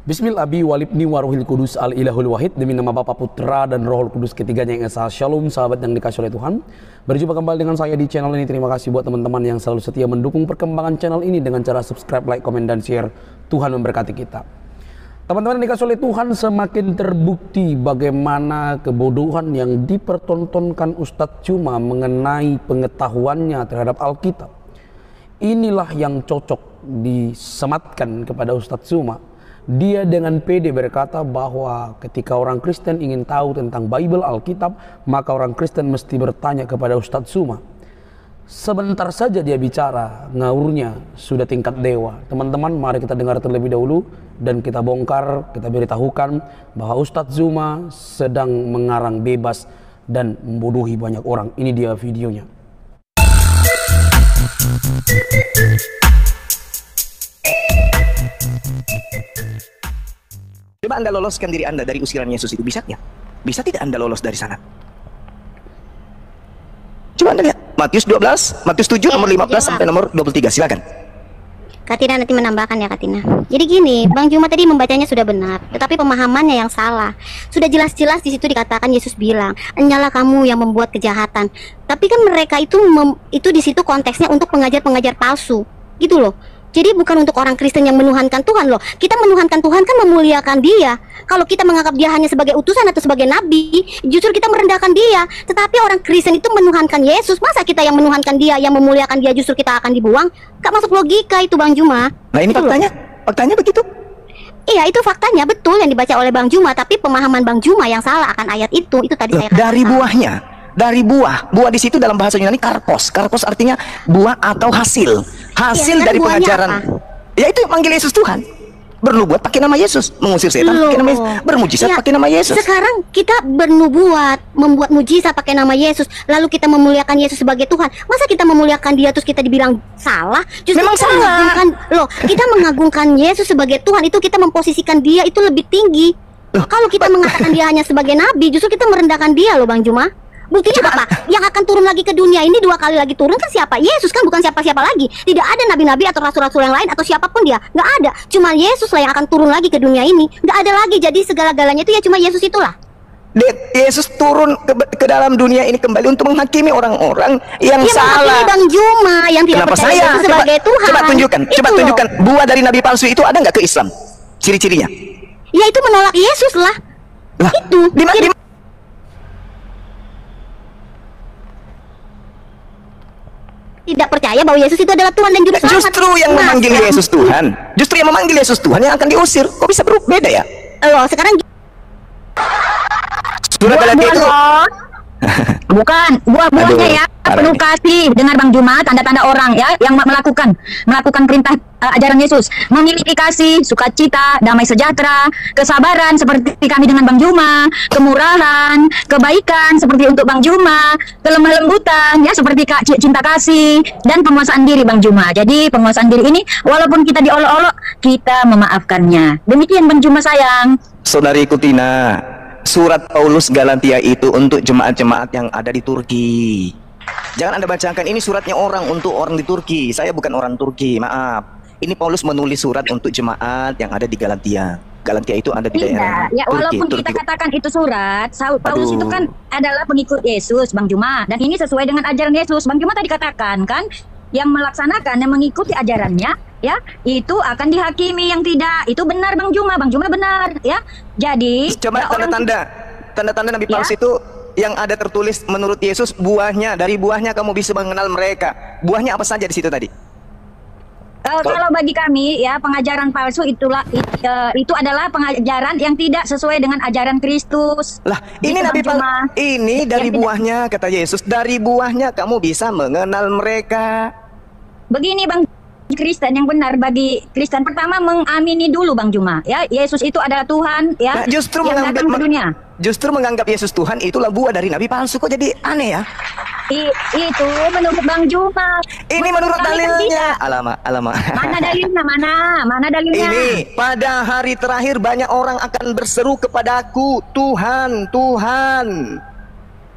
Bismillah abi walibni waruhil kudus al ilahul wahid. Demi nama Bapa, Putra dan Rohul Kudus ketiganya yang esa. Shalom sahabat yang dikasih oleh Tuhan. Berjumpa kembali dengan saya di channel ini. Terima kasih buat teman-teman yang selalu setia mendukung perkembangan channel ini dengan cara subscribe, like, komen, dan share. Tuhan memberkati kita. Teman-teman yang dikasih oleh Tuhan, semakin terbukti bagaimana kebodohan yang dipertontonkan Ustadz Cuma mengenai pengetahuannya terhadap Alkitab. Inilah yang cocok disematkan kepada Ustadz Cuma. Dia dengan pede berkata bahwa ketika orang Kristen ingin tahu tentang Bible Alkitab, maka orang Kristen mesti bertanya kepada Ustadz Cuma. Sebentar saja dia bicara, ngaurnya sudah tingkat dewa. Teman-teman, mari kita dengar terlebih dahulu dan kita bongkar, kita beritahukan bahwa Ustadz Cuma sedang mengarang bebas dan membodohi banyak orang. Ini dia videonya. Coba Anda loloskan diri Anda dari usiran Yesus itu, bisa ya? Bisa tidak Anda lolos dari sana? Coba Anda lihat Matius 12, Matius 7 nomor 15 sampai nomor 23, silakan. Katina nanti menambahkan ya Katina. Jadi gini, Bang Juma tadi membacanya sudah benar, tetapi pemahamannya yang salah. Sudah jelas-jelas di situ dikatakan Yesus bilang, "Enyalah kamu yang membuat kejahatan." Tapi kan mereka itu di situ konteksnya untuk pengajar-pengajar palsu, gitu loh. Jadi bukan untuk orang Kristen yang menuhankan Tuhan loh. Kita menuhankan Tuhan kan memuliakan Dia. Kalau kita menganggap Dia hanya sebagai utusan atau sebagai nabi, justru kita merendahkan Dia. Tetapi orang Kristen itu menuhankan Yesus. Masa kita yang menuhankan Dia, yang memuliakan Dia, justru kita akan dibuang? Gak masuk logika itu Bang Juma. Nah ini faktanya, faktanya begitu. Iya, itu faktanya betul yang dibaca oleh Bang Juma. Tapi pemahaman Bang Juma yang salah akan ayat itu tadi saya katakan. Dari buahnya, dari buah di situ dalam bahasa Yunani karpos. Karpos artinya buah atau hasil dari pengajaran. Ya itu manggil Yesus Tuhan. Bernubuat pakai nama Yesus, mengusir setan pakai nama Yesus, bermujizat pakai nama Yesus. Sekarang kita bernubuat, membuat mujizat pakai nama Yesus, lalu kita memuliakan Yesus sebagai Tuhan. Masa kita memuliakan Dia terus kita dibilang salah? Justru memang kita salah. kita mengagungkan Yesus sebagai Tuhan, itu kita memposisikan Dia itu lebih tinggi. Kalau kita mengatakan Dia hanya sebagai nabi, justru kita merendahkan Dia loh Bang Juma. Buktinya apa? Yang akan turun lagi ke dunia ini 2 kali lagi turun kan siapa? Yesus kan, bukan siapa-siapa lagi. Tidak ada nabi-nabi atau rasul-rasul yang lain atau siapapun dia. Nggak ada. Cuma Yesus lah yang akan turun lagi ke dunia ini. Nggak ada lagi. Jadi segala-galanya itu ya cuma Yesus itulah. Yesus turun ke dalam dunia ini kembali untuk menghakimi orang-orang yang salah. Bang Juma yang tidak percaya Yesus sebagai Tuhan. Coba tunjukkan buah dari nabi palsu itu ada nggak ke Islam? Ciri-cirinya? Ya itu menolak Yesus lah. Itu. Tidak percaya bahwa Yesus itu adalah Tuhan dan Juru Selamat. Justru yang memanggil Yesus Tuhan, justru yang memanggil Yesus Tuhan yang akan diusir. Kok bisa beda ya? Loh, sekarang surat Galatia itu bukan buah-buahnya ya, penuh kasih. Dengar Bang Juma, tanda-tanda orang ya yang melakukan perintah ajaran Yesus, memiliki kasih, sukacita, damai sejahtera, kesabaran seperti kami dengan Bang Juma, kemurahan, kebaikan seperti untuk Bang Juma, kelemah lembutan ya seperti cinta kasih, dan penguasaan diri Bang Juma. Jadi penguasaan diri ini walaupun kita diolok-olok, kita memaafkannya. Demikian Bang Juma sayang. Saudari Kutina, surat Paulus Galatia itu untuk jemaat-jemaat yang ada di Turki. Jangan Anda bacakan ini suratnya untuk orang di Turki. Saya bukan orang Turki, maaf. Ini Paulus menulis surat untuk jemaat yang ada di Galatia. Galatia itu ada di daerah ya, Turki. walaupun kita katakan itu surat, Paulus itu kan adalah pengikut Yesus, Bang Juma. Dan ini sesuai dengan ajaran Yesus. Bang Juma tadi katakan kan, yang melaksanakan, yang mengikuti ajarannya, ya, itu akan dihakimi, yang tidak. Itu benar Bang Juma benar, ya. Jadi coba tanda-tanda nabi palsu itu yang ada tertulis menurut Yesus buahnya, dari buahnya kamu bisa mengenal mereka. Buahnya apa saja di situ tadi? Kalau bagi kami ya, pengajaran palsu itu adalah pengajaran yang tidak sesuai dengan ajaran Kristus. Lah, ini nabi palsu. Ini dari buahnya kata Yesus, dari buahnya kamu bisa mengenal mereka. Begini Bang, Kristen yang benar bagi Kristen pertama mengamini dulu Bang Juma ya, Yesus itu adalah Tuhan ya. Nah, justru yang datang ke dunia. Justru menganggap Yesus Tuhan itulah buah dari nabi palsu. Kok jadi aneh ya? Itu menurut Bang Juma. Ini menurut dalilnya. Alamak. Mana dalilnya? Mana dalilnya? Ini pada hari terakhir banyak orang akan berseru kepadaku, Tuhan, Tuhan.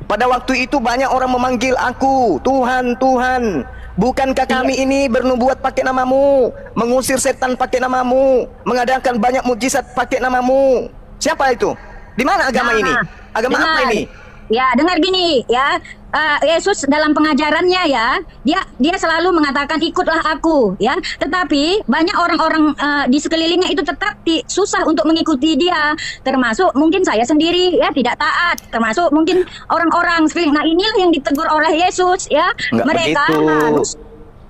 Pada waktu itu banyak orang memanggil aku, Tuhan, Tuhan. Bukankah kami ini bernubuat pakai namamu, mengusir setan pakai namamu, mengadakan banyak mukjizat pakai namamu? Siapa itu? Di mana agama ini? Agama apa ini? Ya, dengar gini ya. Yesus dalam pengajarannya ya, dia selalu mengatakan ikutlah aku ya. Tetapi banyak orang-orang di sekelilingnya itu tetap susah untuk mengikuti dia. Termasuk mungkin saya sendiri ya tidak taat. Termasuk mungkin orang-orang sekeliling. Nah, inilah yang ditegur oleh Yesus ya. Enggak Mereka begitu. harus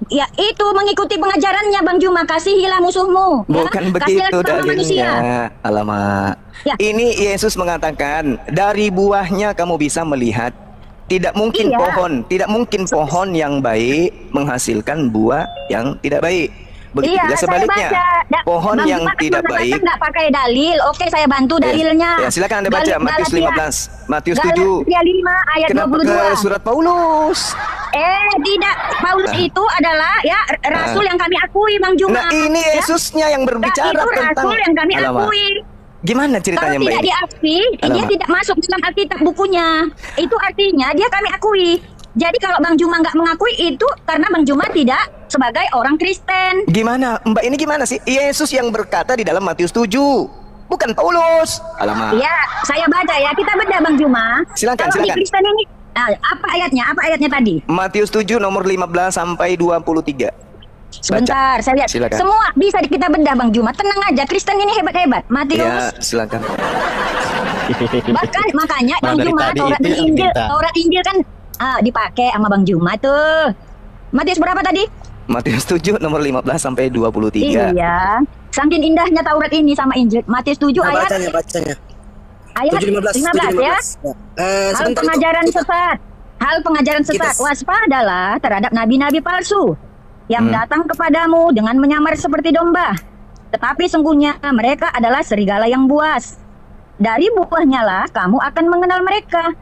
ya itu mengikuti pengajarannya Bang Juma, kasihilah musuhmu. Bukan ya. begitu Kasihilah manusia. dalilnya. Alamak. Ya. Ini Yesus mengatakan, dari buahnya kamu bisa melihat. Tidak mungkin Iya. tidak mungkin pohon yang baik menghasilkan buah yang tidak baik. Begitu juga sebaliknya. Saya baca. Pohon Bang yang Juma tidak baik. nggak pakai dalil. Oke, saya bantu dalilnya. Ya, silakan Anda baca Matius 15, Matius 7. Galatia 5 ayat Kenapa 22. ke surat Paulus? Tidak. Paulus itu adalah ya rasul yang kami akui, Bang Juma. Nah, ini Ya. Yesusnya yang berbicara itu tentang rasul yang kami Alamak. akui. Gimana Kalau ceritanya Mbak tidak ini? diakui, dia Alamak. tidak masuk dalam Alkitab bukunya. Itu artinya dia kami akui. Jadi kalau Bang Juma nggak mengakui itu karena Bang Juma tidak sebagai orang Kristen. Gimana? Mbak ini gimana sih? Yesus yang berkata di dalam Matius 7. Bukan Paulus. Alamak. Ya, saya baca ya. Kita bedah Bang Juma. Silakan, Kalau di silakan. Kristen ini, apa ayatnya? Apa ayatnya tadi? Matius 7 nomor 15 sampai 23. Sebentar, saya lihat. Silakan. Semua bisa kita bedah Bang Juma. Tenang aja, Kristen ini hebat-hebat. Ya, Matius. silakan. Bahkan makanya Bang, Bang dari Juma, tadi Taurat itu dan yang Injil, kita. Taurat Injil kan dipakai sama Bang Juma tuh. Matius berapa tadi? Matius 7 nomor 15 sampai 23. Iya. Saking indahnya Taurat ini sama Injil. Matius 7 Nah, ayat bacanya. ayat 7:15 ya. Hal sebentar pengajaran itu. sesat. Hal pengajaran sesat. Kita- Waspadalah terhadap nabi-nabi palsu yang datang kepadamu dengan menyamar seperti domba. Tetapi sungguhnya mereka adalah serigala yang buas. Dari buahnya lah kamu akan mengenal mereka.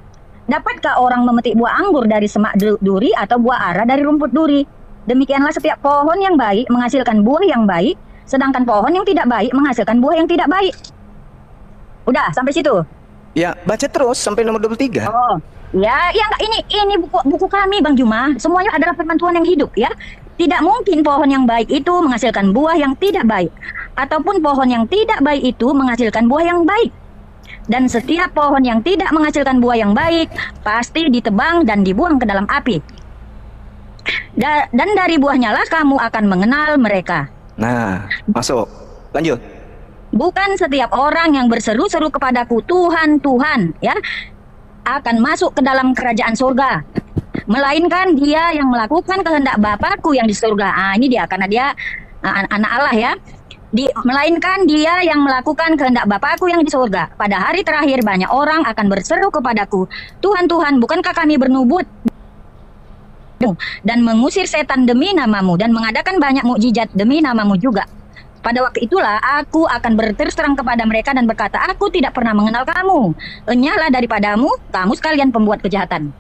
Dapatkah orang memetik buah anggur dari semak duri atau buah ara dari rumput duri? Demikianlah setiap pohon yang baik menghasilkan buah yang baik, sedangkan pohon yang tidak baik menghasilkan buah yang tidak baik. Udah, sampai situ. Ya, baca terus sampai nomor 23. Oh, ya enggak, ini buku kami Bang Juma. Semuanya adalah firman Tuhan yang hidup ya. Tidak mungkin pohon yang baik itu menghasilkan buah yang tidak baik, ataupun pohon yang tidak baik itu menghasilkan buah yang baik. Dan setiap pohon yang tidak menghasilkan buah yang baik pasti ditebang dan dibuang ke dalam api. Dan dari buahnya lah kamu akan mengenal mereka. Nah, masuk. Lanjut. Bukan setiap orang yang berseru-seru kepadaku Tuhan, Tuhan ya akan masuk ke dalam kerajaan surga, melainkan dia yang melakukan kehendak Bapakku yang di surga. Ini dia, karena dia anak Allah ya. Melainkan dia yang melakukan kehendak Bapakku yang di surga. Pada hari terakhir banyak orang akan berseru kepadaku, Tuhan, Tuhan, bukankah kami bernubuat dan mengusir setan demi namamu dan mengadakan banyak mukjizat demi namamu juga? Pada waktu itulah aku akan berterus terang kepada mereka dan berkata, aku tidak pernah mengenal kamu. Enyahlah daripadamu, kamu sekalian pembuat kejahatan.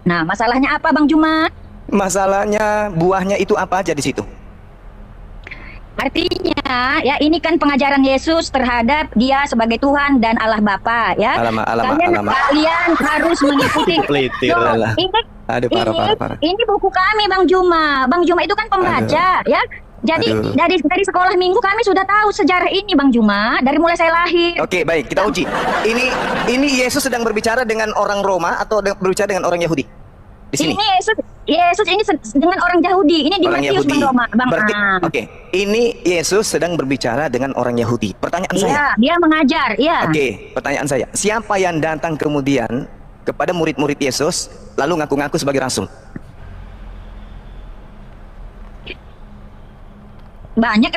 Nah, masalahnya apa Bang Juma? Masalahnya buahnya itu apa aja di situ? Artinya, ya ini kan pengajaran Yesus terhadap dia sebagai Tuhan dan Allah Bapa ya. Alamak. Kalian harus mengikuti. Pelintir. Loh, Alah. Aduh, parah. Ini buku kami Bang Juma. Bang Juma itu kan pembaca ya. Jadi Aduh. dari sekolah minggu kami sudah tahu sejarah ini Bang Juma dari mulai saya lahir. Oke, baik, kita uji. Ini Yesus sedang berbicara dengan orang Roma atau berbicara dengan orang Yahudi? Di sini. Ini Yesus ini dengan orang Yahudi. Ini di Orang Matius Yahudi. Bang Roma, Bang. Berarti, oke, ini Yesus sedang berbicara dengan orang Yahudi. Pertanyaan saya. Iya, dia mengajar, iya. Oke, pertanyaan saya. Siapa yang datang kemudian kepada murid-murid Yesus lalu ngaku-ngaku sebagai rasul? Banyak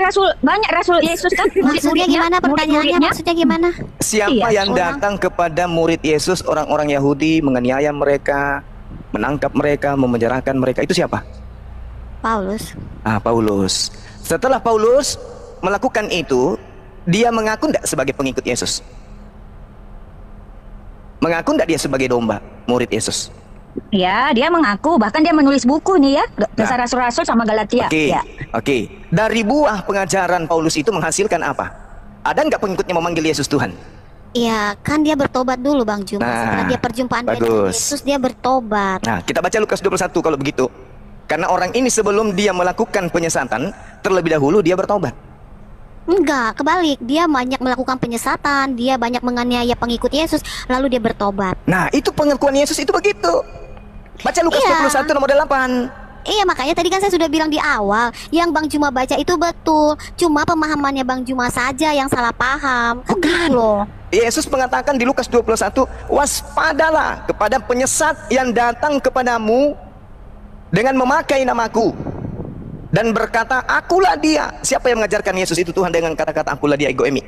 rasul Yesus kan. Maksudnya gimana pertanyaannya? murid-muridnya. Maksudnya gimana? Siapa Iya, yang datang kepada murid Yesus, orang-orang Yahudi, menganiaya mereka, menangkap mereka, memenjarakan mereka? Itu siapa? Paulus. Paulus. Setelah Paulus melakukan itu, dia mengaku tidak sebagai pengikut Yesus? Mengaku tidak dia sebagai domba, murid Yesus? Ya, dia mengaku, bahkan dia menulis buku nih ya, Dasar Rasul-Rasul sama Galatia. Oke, Ya. oke. Dari buah pengajaran Paulus itu menghasilkan apa? Ada nggak pengikutnya memanggil Yesus Tuhan? Iya, kan dia bertobat dulu Bang Juma. Nah, Setelah dia perjumpaan dia dengan bagus. Yesus, dia bertobat. Nah, kita baca Lukas 21 kalau begitu. Karena orang ini sebelum dia melakukan penyesatan, terlebih dahulu dia bertobat. Enggak, kebalik. Dia banyak melakukan penyesatan, dia banyak menganiaya pengikut Yesus, lalu dia bertobat. Nah, itu pengakuan Yesus itu begitu. Baca Lukas Iya. 21 nomor 8. Iya, makanya tadi kan saya sudah bilang di awal, yang Bang Juma baca itu betul. Cuma pemahamannya Bang Juma saja yang salah paham. Kan gitu loh. Yesus mengatakan di Lukas 21, waspadalah kepada penyesat yang datang kepadamu dengan memakai namaku dan berkata, akulah dia. Siapa yang mengajarkan Yesus itu Tuhan dengan kata-kata akulah dia, Ego Emi?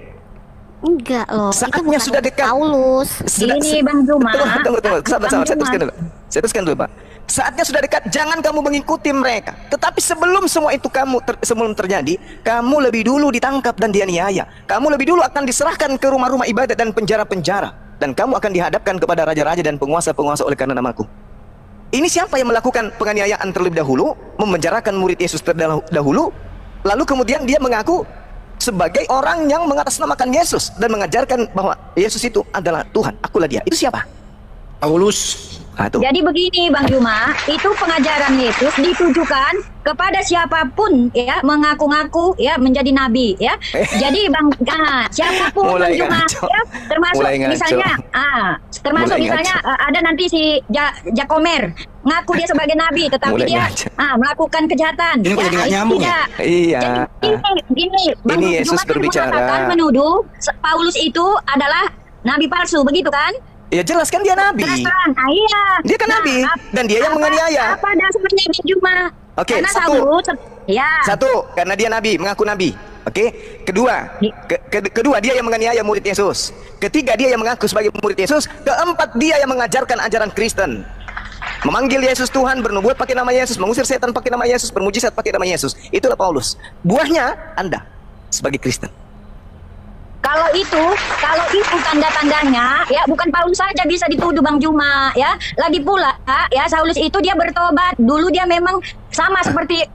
Enggak loh, Saatnya itu bukan sudah dekat. Paulus. Gini, Bang Juma. Tunggu. Sabar, Bang saya Juma. teruskan dulu. Saya teruskan dulu, Pak. Saatnya sudah dekat, jangan kamu mengikuti mereka. Tetapi sebelum semua itu sebelum terjadi, kamu lebih dulu ditangkap dan dianiaya. Kamu lebih dulu akan diserahkan ke rumah-rumah ibadat dan penjara-penjara. Dan kamu akan dihadapkan kepada raja-raja dan penguasa-penguasa oleh karena namaku. Ini siapa yang melakukan penganiayaan terlebih dahulu, memenjarakan murid Yesus terdahulu, lalu kemudian dia mengaku sebagai orang yang mengatasnamakan Yesus dan mengajarkan bahwa Yesus itu adalah Tuhan, akulah dia. Itu siapa? Paulus. Nah, itu. Jadi begini Bang Juma, itu pengajaran Yesus ditujukan kepada siapapun ya mengaku-ngaku ya menjadi nabi ya. Jadi siapapun Mulai Bang Juma ngaco. ya, termasuk Mulai ngaco. misalnya Mulai misalnya ngaco. ada nanti si Jakomer ngaku dia sebagai nabi tetapi Mulai dia ngaco. melakukan kejahatan. Ini kok jadi nggak nyambung ya? Iya. Jadi gini Bang Ini Yesus Juma kan berbicara. mengatakan menuduh Paulus itu adalah nabi palsu begitu kan? Ya jelas kan dia nabi. Terus terang, iya. Dia kan nabi dan dia yang menganiaya. Apa dasarnya Bang Juma? Oke, Karena satu. Saulus, ya. Satu, karena dia nabi, mengaku nabi. Oke. Kedua, kedua dia yang menganiaya murid Yesus. Ketiga, dia yang mengaku sebagai murid Yesus. Keempat, dia yang mengajarkan ajaran Kristen. Memanggil Yesus Tuhan, bernubuat pakai nama Yesus, mengusir setan pakai nama Yesus, bermujizat pakai nama Yesus. Itulah Paulus. Buahnya Anda sebagai Kristen. Kalau itu tanda-tandanya ya bukan Paulus saja bisa dituduh Bang Juma ya. Lagi pula ya Saulus itu dia bertobat. Dulu dia memang sama seperti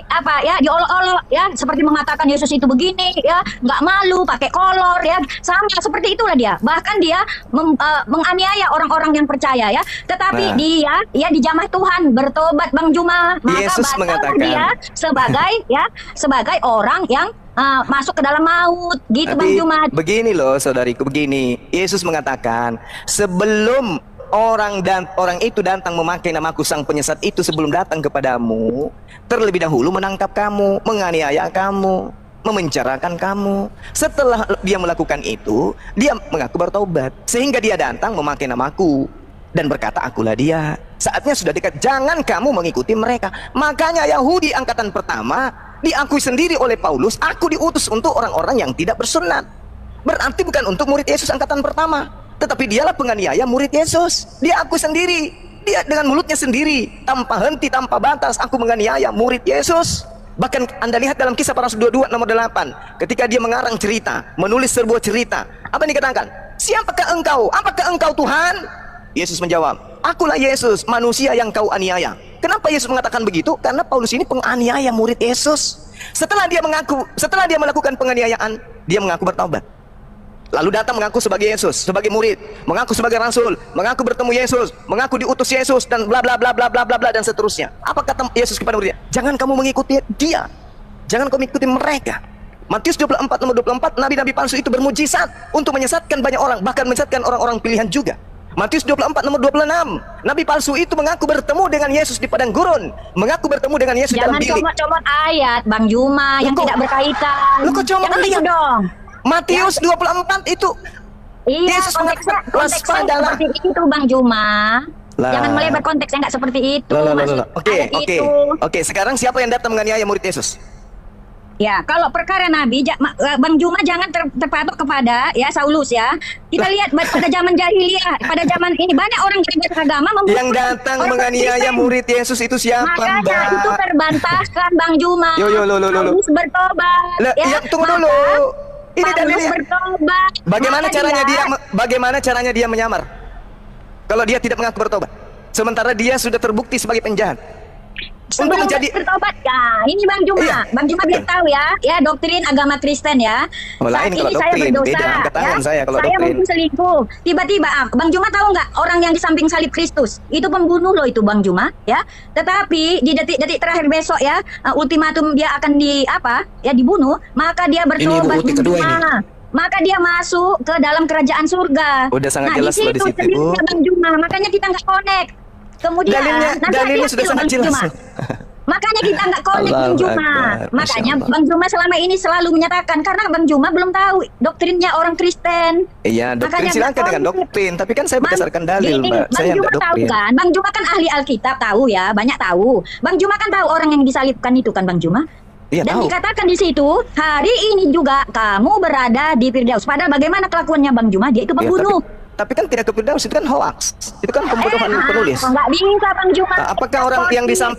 apa ya diolok-olok ya seperti mengatakan Yesus itu begini ya nggak malu pakai kolor ya sama seperti itulah dia bahkan dia menganiaya orang-orang yang percaya ya tetapi dia ya dijamah Tuhan bertobat Bang Juma maka Yesus mengatakan dia sebagai orang yang masuk ke dalam maut gitu Bang Juma. Begini loh saudariku, begini. Yesus mengatakan sebelum orang itu datang memakai namaku sang penyesat itu sebelum datang kepadamu terlebih dahulu menangkap kamu, menganiaya kamu, memenjarakan kamu. Setelah dia melakukan itu, dia mengaku bertobat sehingga dia datang memakai namaku dan berkata akulah dia. Saatnya sudah dekat, jangan kamu mengikuti mereka. Makanya Yahudi angkatan pertama diakui sendiri oleh Paulus, aku diutus untuk orang-orang yang tidak bersunat. Berarti bukan untuk murid Yesus angkatan pertama, tetapi dialah penganiaya murid Yesus. Dia akui sendiri, dia dengan mulutnya sendiri, tanpa henti, tanpa batas, aku menganiaya murid Yesus. Bahkan Anda lihat dalam Kisah Para Rasul 22 nomor 8, ketika dia mengarang cerita, menulis sebuah cerita, apa yang dikatakan? Siapakah engkau? Apakah engkau Tuhan? Yesus menjawab, akulah Yesus, manusia yang kau aniaya. Kenapa Yesus mengatakan begitu? Karena Paulus ini penganiaya murid Yesus. Setelah dia melakukan penganiayaan, dia mengaku bertobat. Lalu datang mengaku sebagai Yesus, sebagai murid, mengaku sebagai rasul, mengaku bertemu Yesus, mengaku diutus Yesus dan bla bla bla bla bla bla bla dan seterusnya. Apa kata Yesus kepada muridnya? Jangan kamu mengikuti dia. Jangan kamu mengikuti mereka. Matius 24 nomor 24, nabi-nabi palsu itu bermujizat untuk menyesatkan banyak orang, bahkan menyesatkan orang-orang pilihan juga. Matius 24 nomor 26, nabi palsu itu mengaku bertemu dengan Yesus di padang gurun, mengaku bertemu dengan Yesus dalam Jangan bilik. comot-comot ayat Bang Juma yang tidak berkaitan. Lu kok comot Jangan ayat? gitu dong. Matius 24 itu Iya, Yesus konteksnya waspadalah. seperti itu Bang Juma. Lah. Jangan melebar konteksnya nggak seperti itu. Maksud Oke. ayat itu. Oke, sekarang siapa yang datang menganiaya murid Yesus? Ya, kalau perkara Nabi, Bang Juma jangan terpatok kepada ya Saulus ya. Kita lihat pada zaman jahiliyah, pada zaman ini banyak orang yang beragama Yang datang menganiaya murid Yesus itu siapa, Makanya Mbak? itu terbantahkan Bang Juma. Yo. Paulus bertobat. Lah, ya, tunggu Maka dulu. Ini Paulus dalilnya. bertobat. Bagaimana caranya dia menyamar? Kalau dia tidak mengaku bertobat, sementara dia sudah terbukti sebagai penjahat. sebelum menjadi bertobat ya. Ini Bang Juma, Iya. Bang Juma biar tahu ya doktrin agama Kristen ya. Oh, lain Saat kalau ini saya doktrin, berdosa, beda angkat tangan saya kalau saya doktrin. mungkin selingkuh. Tiba-tiba Bang Juma tahu nggak orang yang di samping salib Kristus itu pembunuh loh itu Bang Juma ya. Tetapi di detik-detik terakhir besok ya, ultimatum dia akan dibunuh, maka dia bertobat bukti Bang kedua Juma. Maka dia masuk ke dalam kerajaan surga. Udah sangat nah, jelas loh di situ, sendirinya Ibu. Bang Juma, makanya kita nggak connect. Kemudian nanti Dalilnya hati-hati sudah loh, sangat Bang jelas. Juma. Makanya kita nggak connect Bang Allahu Juma. Akbar, Masya Makanya Allah. Bang Juma selama ini selalu menyatakan karena Bang Juma belum tahu doktrinnya orang Kristen. Iya, doktrin Makanya silakan dengan nggak doktrin, tapi kan saya Bang- berdasarkan dalil, gini, Mbak. Bang Saya Juma enggak tahu doktrin. kan, Bang Juma kan ahli Alkitab tahu ya, banyak tahu. Bang Juma kan tahu orang yang disalibkan itu kan Bang Juma. Iya, Dan tahu. dikatakan di situ, hari ini juga kamu berada di Firdaus. Padahal bagaimana kelakuannya Bang Juma? Dia itu Ya, pembunuh. tapi kan tidak ke Firdaus, itu kan hoax. Itu kan pembodohan penulis. Nggak bisa Bang Juma. Nah, apakah orang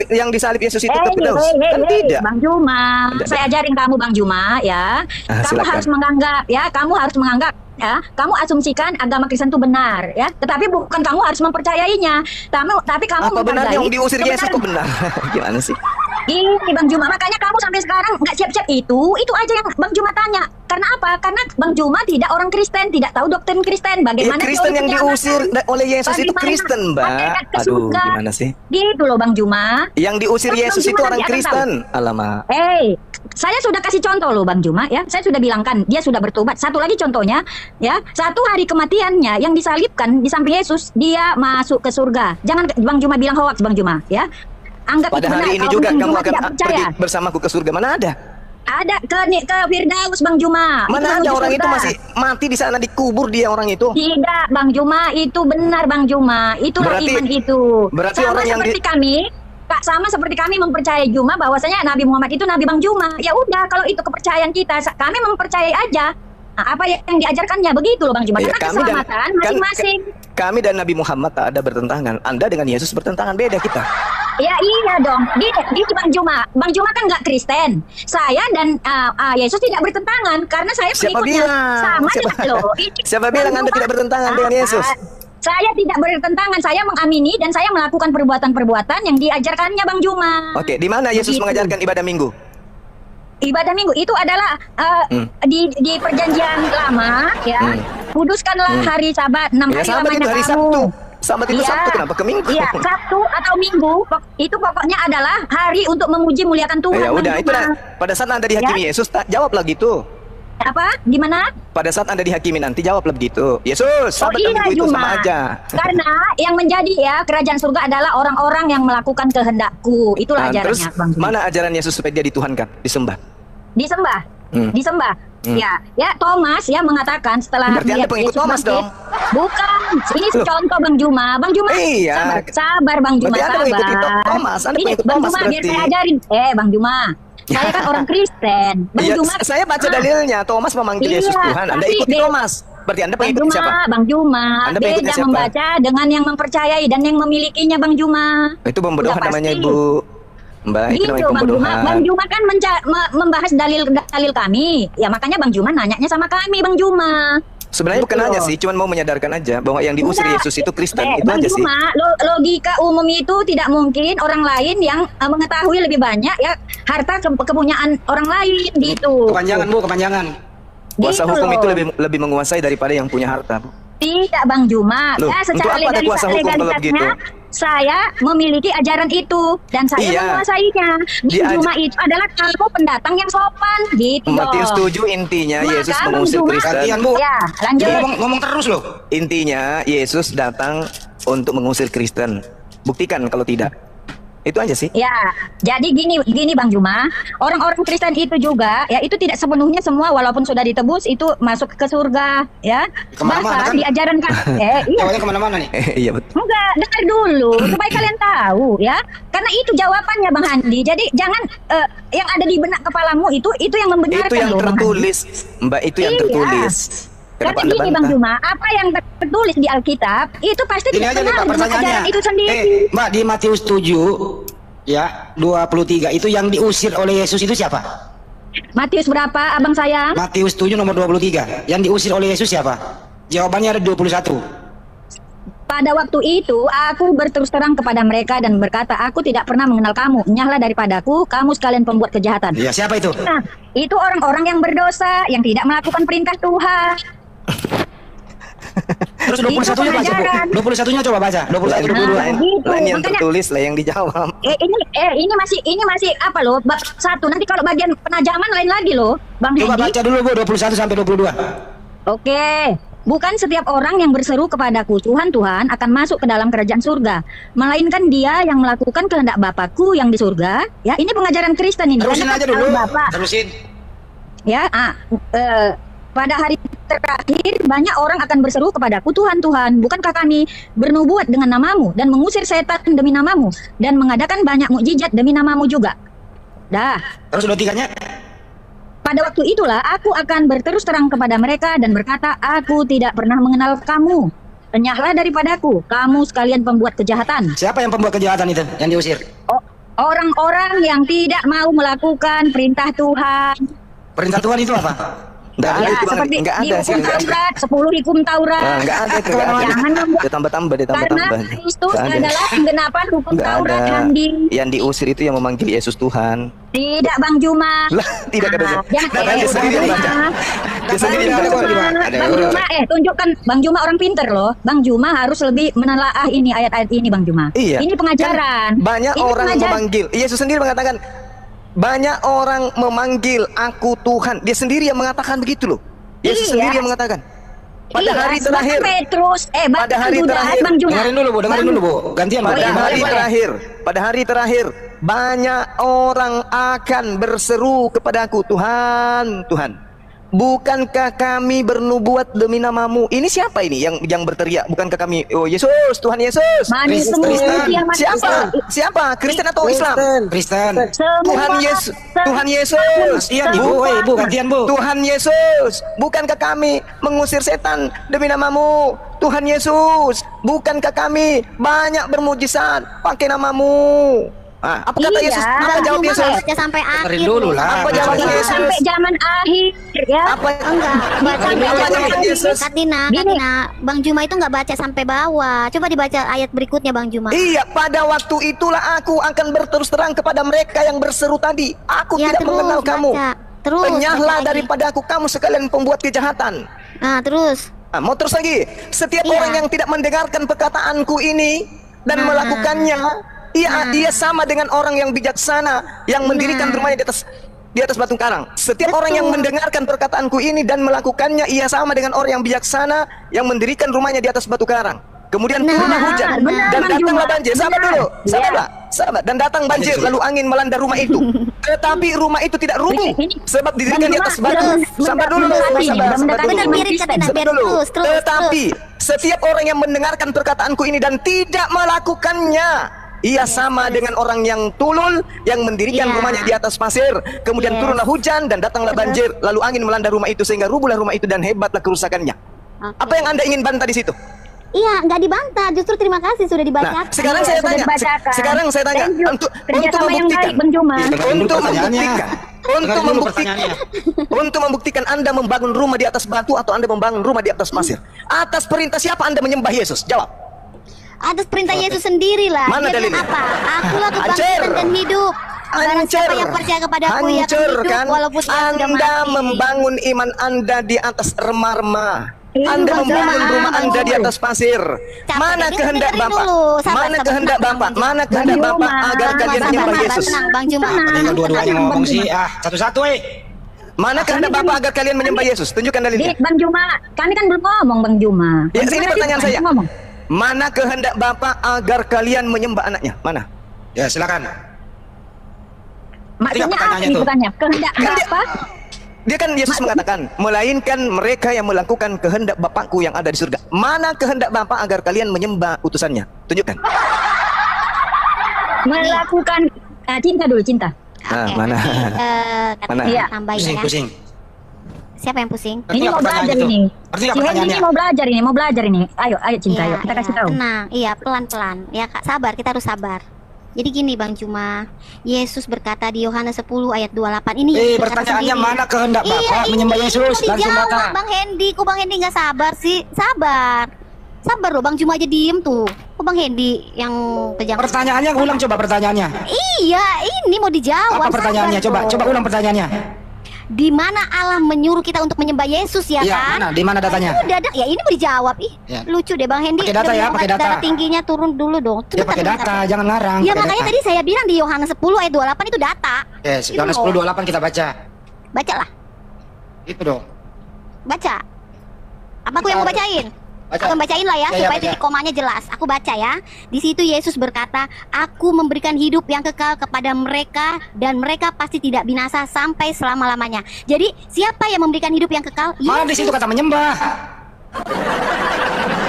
yang disalib Yesus itu ke Hey, Firdaus? hey, Kan hey, tidak. Bang Juma, Tidak. saya ajarin kamu Bang Juma ya. Kamu silakan. harus menganggap ya, kamu harus menganggap ya, kamu asumsikan agama Kristen itu benar ya. Tetapi bukan kamu harus mempercayainya. Tapi kamu Apa benar menghargai yang diusir Yesus itu kebenaran. benar? Gimana sih? Ini Bang Juma, makanya kamu sampai sekarang nggak siap-siap itu aja yang Bang Juma tanya. Karena apa? Karena Bang Juma tidak orang Kristen, tidak tahu doktrin Kristen. Ya, Bagaimana Kristen teori yang penyelamat? diusir oleh Yesus itu Bagaimana Kristen, Mbak. hakikat ke Aduh, surga? gimana sih? Gitu loh Bang Juma. Yang diusir Terus Yesus Bang itu Juma orang nanti akan Kristen. Alamak. Saya sudah kasih contoh loh Bang Juma ya. Saya sudah bilangkan dia sudah bertobat. Satu lagi contohnya ya, satu hari kematiannya yang disalibkan di samping Yesus, dia masuk ke surga. Jangan Bang Juma bilang hoax Bang Juma ya. Anggap Pada itu benar. hari ini Kalau juga Bang kamu Juma akan tidak percaya. pergi bersamaku ke surga. Mana ada? Ada ke Firdaus Bang Juma. Mana Itu ada menuju orang itu surga. masih mati di sana, dikubur dia orang itu? Tidak Bang Juma, itu benar Bang Juma. Itulah Berarti- iman itu. berarti Sama orang yang seperti kami. Sama seperti kami mempercayai Juma bahwasanya Nabi Muhammad itu Nabi Bang Juma. Ya udah, kalau itu kepercayaan kita, kami mempercayai aja. Nah, apa yang diajarkannya begitu loh Bang Juma. Iya, Karena keselamatan masing-masing. Kami dan Nabi Muhammad tak ada bertentangan. Anda dengan Yesus bertentangan, beda kita. Ya iya dong. Di Bang Juma. Bang Juma kan nggak Kristen. Saya dan Yesus tidak bertentangan karena saya Siapa pengikutnya. bilang? Sama Siapa- aja loh. siapa bilang Anda tidak bertentangan dengan Yesus? Saya tidak bertentangan. Saya mengamini dan saya melakukan perbuatan-perbuatan yang diajarkannya Bang Juma. Oke, di mana Yesus Begitu. mengajarkan ibadah minggu? Ibadah minggu itu adalah di perjanjian lama ya. Kuduskanlah hari Sabat 6 Ya, hari Sabat itu lamanya hari kamu. Sabtu. Sabat itu Iya. Sabtu, kenapa ke Minggu? Iya, Sabtu atau Minggu itu pokoknya adalah hari untuk memuji muliakan Tuhan. Ya Bang udah, Juma. itulah. Pada saat Anda dihakimi Yesus, jawablah gitu. Apa? Gimana? Pada saat Anda dihakimi nanti jawablah begitu. Yesus, Sabat dan Minggu itu sama aja. Karena yang menjadi ya kerajaan surga adalah orang-orang yang melakukan kehendakku. Itulah Nah, terus ajarannya Bang Juma. mana ajaran Yesus supaya dia dituhankan, disembah? Disembah. Disembah. Ya Thomas ya mengatakan setelah Berarti Anda melihat pengikut Yesus Thomas bangkit. dong? Bukan. Ini Loh. contoh Bang Juma. Bang Juma. Iya. Sabar Bang Juma. Berarti Anda Sabar. mengikuti Thomas. Anda Ini pengikut Bang Thomas Juma biar berarti. saya ajarin. Bang Juma. Saya kan orang Kristen. Bang Iya, Juma. saya baca dalilnya. Thomas memanggil Iya, Yesus Tuhan. Anda tapi ikuti Thomas. Berarti Anda Bang pengikut Juma, siapa? Bang Juma, Anda pengikutnya beda siapa? membaca dengan yang mempercayai dan yang memilikinya Bang Juma. Itu pembodohan Udah namanya, pasti. Ibu. Mbak, itu Gitu namanya Bang Juma. pembodohan. Bang Juma kan membahas dalil kami. Ya makanya Bang Juma nanyanya sama kami Bang Juma. Sebenarnya bukan Gitu. hanya sih, cuman mau menyadarkan aja bahwa yang diusir Enggak. Yesus itu Kristen, itu Bang aja sih. Juma, logika umum itu tidak mungkin orang lain yang mengetahui lebih banyak ya harta kepunyaan orang lain gitu. Kepanjangan Bu, kepanjangan. Kuasa Gitu hukum loh. itu lebih menguasai daripada yang punya harta, Bu. Tidak Bang Juma. Loh, Ya, untuk secara apa ada kuasa hukum kalau legalitasnya begitu? saya memiliki ajaran itu dan saya Iya. menguasainya. Bang Juma itu adalah kamu pendatang yang sopan gitu. Matius dong. 7 intinya Maka Yesus Bang mengusir Juma- Kristen. Gantian Bu. Ya, lanjut. Dia ngomong terus loh. Intinya Yesus datang untuk mengusir Kristen. Buktikan kalau tidak. Itu aja sih. Ya, jadi gini Bang Juma, orang-orang Kristen itu juga ya itu tidak sepenuhnya semua walaupun sudah ditebus itu masuk ke surga ya. Kemana-mana Bahkan kan? diajarankan iya. Jawabnya kemana-mana nih. Iya betul. Enggak, dengar dulu supaya kalian tahu ya. Karena itu jawabannya Bang Handi. Jadi jangan yang ada di benak kepalamu itu yang membenarkan Itu yang loh, Bang Handi. tertulis, Mbak, itu yang Iya. tertulis. Kenapa Karena Anda gini Bang bantah? Juma, apa yang tertulis di Alkitab itu pasti Ini tidak aja nih benar Pak dengan pertanyaannya. ajaran itu sendiri. Mbak, di Matius 7 ya 23 itu yang diusir oleh Yesus itu siapa? Matius berapa abang sayang? Matius 7 nomor 23. Yang diusir oleh Yesus siapa? Jawabannya ada 21. Pada waktu itu aku berterus terang kepada mereka dan berkata, aku tidak pernah mengenal kamu. Enyahlah daripadaku, kamu sekalian pembuat kejahatan. Ya, siapa itu? Nah, itu orang-orang yang berdosa, yang tidak melakukan perintah Tuhan. Terus 21-nya baca, Bu. 21-nya coba baca. 21 22. Lain gitu. yang Makanya- tertulis lah yang dijawab. Ini masih apa loh? Bab 1. Nanti kalau bagian penajaman lain lagi loh, Bang Coba Hendi. baca dulu, Bu, 21 sampai 22. Oke. Bukan setiap orang yang berseru kepadaku, Tuhan, Tuhan, akan masuk ke dalam kerajaan surga. Melainkan dia yang melakukan kehendak Bapakku yang di surga. Ya, ini pengajaran Kristen ini. Terusin Karena aja kan dulu. Bapak. Terusin. Ya, pada hari terakhir banyak orang akan berseru kepadaku, Tuhan, Tuhan, bukankah kami bernubuat dengan namamu dan mengusir setan demi namamu dan mengadakan banyak mukjizat demi namamu juga. Dah. Terus 23-nya. Pada waktu itulah aku akan berterus terang kepada mereka dan berkata, aku tidak pernah mengenal kamu. Enyahlah daripadaku, kamu sekalian pembuat kejahatan. Siapa yang pembuat kejahatan itu yang diusir? Orang-orang yang tidak mau melakukan perintah Tuhan. Perintah Tuhan itu apa? Nggak ada Ya, itu, Bang. seperti Nggak di ada sih. hukum Taurat, 10 hukum Taurat. Nah, nggak ada itu, nggak ada. Jangan membuat, Dia tambah-tambah, dia karena tambah-tambah. Kristus Nggak ada. adalah penggenapan hukum Nggak Taurat, ada. Handi. Yang diusir itu yang memanggil Yesus Tuhan. Tidak, Bang Juma. Lah, tidak ada. Jangan, Nah, dia sendiri yang baca. Dia sendiri yang Ada, baca. ada. Bang Juma, tunjukkan Bang Juma orang pinter loh. Bang Juma harus lebih menelaah ini ayat-ayat ini, Bang Juma. Iya. Ini pengajaran. Kan banyak Ini orang pengajaran. memanggil. Yesus sendiri mengatakan, banyak orang memanggil aku Tuhan. Dia sendiri yang mengatakan begitu loh. Yesus Iya. sendiri yang mengatakan. Pada Iya, hari sedangkan terakhir. Petrus, Pada hari terakhir. Bang Juma. Dengerin dulu, Bu. Dengerin dulu, Bu. Gantian, Bu. Pada iya, hari boleh. terakhir, pada hari terakhir, banyak orang akan berseru kepadaku, Tuhan, Tuhan, bukankah kami bernubuat demi namamu? Ini siapa ini yang berteriak? Bukankah kami? Oh, Yesus, Tuhan Yesus. Manis Kristen. semua yang masih Siapa? Siapa? Kristen atau Islam? Kristen. Tuhan Yesus, Tuhan Yesus. Gantian, Ibu. Woi, Ibu, gantian, Bu. Tuhan Yesus, bukankah kami mengusir setan demi namamu? Tuhan Yesus, bukankah kami banyak bermujizat pakai namamu? Ah, apa kata Iya. Yesus? Apa Bang jawab Juma Yesus? nggak baca sampai akhir. Dengerin dulu nih. lah. Apa jawab Ini Yesus? sampai zaman akhir ya. Apa? Enggak, baca Apa jawab Yesus? Katina, Gini. Bang Juma itu nggak baca sampai bawah. Coba dibaca ayat berikutnya, Bang Juma. Iya, pada waktu itulah aku akan berterus terang kepada mereka yang berseru tadi. Aku Ya, tidak terus mengenal kamu. baca. Terus Enyahlah baca lagi. daripada aku, kamu sekalian pembuat kejahatan. Nah, terus. Ah, mau terus lagi. Setiap Iya. orang yang tidak mendengarkan perkataanku ini dan Nah. melakukannya, ia sama dengan orang yang bijaksana yang mendirikan rumahnya di atas batu karang. Setiap Betul. orang yang mendengarkan perkataanku ini dan melakukannya, ia sama dengan orang yang bijaksana yang mendirikan rumahnya di atas batu karang. Kemudian Nah, turunlah hujan benar, dan Bang datanglah Juma. banjir. Sabar Benar. dulu, Iya. sabarlah, sabar. Dan datang banjir, lalu angin melanda rumah itu. Tetapi rumah itu tidak rubuh, Ini- sebab didirikan di Bang atas Juma, batu. terus, Sabar dulu, mendekati, sabar, sabar mendekati dulu. Benar mirip Kristen. Katina, Sabar biar dulu. terus. Tetapi setiap orang yang mendengarkan perkataanku ini dan tidak melakukannya, ia sama dengan orang yang tulul yang mendirikan Iya. rumahnya di atas pasir. Kemudian Yes. turunlah hujan dan datanglah Terus. banjir, lalu angin melanda rumah itu sehingga rubuhlah rumah itu dan hebatlah kerusakannya. Oke. Apa yang Anda ingin bantah di situ? Iya, nggak dibantah. Justru terima kasih sudah dibacakan. Nah, sekarang Iya, saya sudah tanya. dibacakan. Sekarang saya tanya Thank you. untuk Kerjasama yang membuktikan. baik, Bang Juma. Dengerin dulu Untuk pertanyaannya. membuktikan. Untuk Dengerin dulu membuktikan. pertanyaannya. Untuk membuktikan Anda membangun rumah di atas batu atau Anda membangun rumah di atas pasir. Atas perintah siapa Anda menyembah Yesus? Jawab. Atas perintah Yesus sendiri lah. Mana Dia bilang dalilnya? apa? Akulah Hancur. kebangkitan dan hidup. Barang siapa yang percaya kepadaku ia akan Hancur hidup kan? walaupun ia sudah Anda mati. membangun iman Anda di atas remah-remah. Ini Anda Bang membangun Juma, rumah Bang Anda di Juma. atas pasir. Capek, Mana dengerin kehendak dulu. Bapak? Sabar, Mana sabar, kehendak tenang, Bapak? Bang Juma. Mana kehendak Bang Bapak Juma, agar kalian Sabar, menyembah sabar, Yesus? tenang, Bang Juma. Tinggal dua-duanya ngomong sih. Ah, satu-satu, Mana kehendak Bapak agar kalian menyembah Yesus? Tunjukkan dalilnya. Bang Juma, kami kan belum ngomong, Bang Juma. Ya, Bang sini Juma pertanyaan tadi saya. ngomong. Mana kehendak Bapak agar kalian menyembah anaknya? Mana? Ya, silakan. Maksudnya apa pertanyaannya nih tuh? bukannya? Kehendak Kan dia- apa? Dia kan Yesus mengatakan, melainkan mereka yang melakukan kehendak Bapakku yang ada di surga. Mana kehendak Bapak agar kalian menyembah utusannya? Tunjukkan. Melakukan cinta dulu, cinta. Nah, Oke, mana? nanti, kata Mana? Iya. tambahin Pusing, ya. pusing. Siapa yang pusing? Ngerti Ini nggak mau belajar pertanyaannya ini. tuh? Ngerti nggak Si Hendy pertanyaannya? ini mau belajar ini. Ayo cinta, Iya, ayo kita kasih iya, tahu. Tenang, iya pelan-pelan. Ya Kak, sabar, kita harus sabar. Jadi gini Bang Juma, Yesus berkata di Yohanes 10 ayat 28 ini Yesus berkata Pertanyaannya sendiri. mana kehendak Iya, Bapak ini menyembah Yesus? mau Langsung dijawab, kata. Bang Hendy, kok Bang Hendy nggak sabar sih? Sabar. Sabar loh, Bang Juma aja diem tuh. Kok Bang Hendy yang kejang? Pertanyaannya ulang coba pertanyaannya. Iya, ini mau dijawab. Apa pertanyaannya? sabar Coba dong. ulang pertanyaannya. Di mana Allah menyuruh kita untuk menyembah Yesus ya Iya, kan? mana? Di mana datanya? Nah, itu ya ini mau dijawab. Ih, Ya. lucu deh Bang Hendy. Pakai data ya, pakai data. Darah tingginya turun dulu dong. Ya pakai data, jangan ngarang. Ya pakai makanya data. tadi saya bilang di Yohanes 10 ayat 28 itu data. Yes, Itu Yohanes loh. 10:28 kita baca. Baca lah, Itu dong. baca. Apa aku yang mau bacain? Baca. Aku bacain lah ya, Ya, supaya baca. titik komanya jelas. Aku baca ya. Di situ Yesus berkata, "Aku memberikan hidup yang kekal kepada mereka dan mereka pasti tidak binasa sampai selama-lamanya." Jadi, siapa yang memberikan hidup yang kekal? Mana di situ kata menyembah?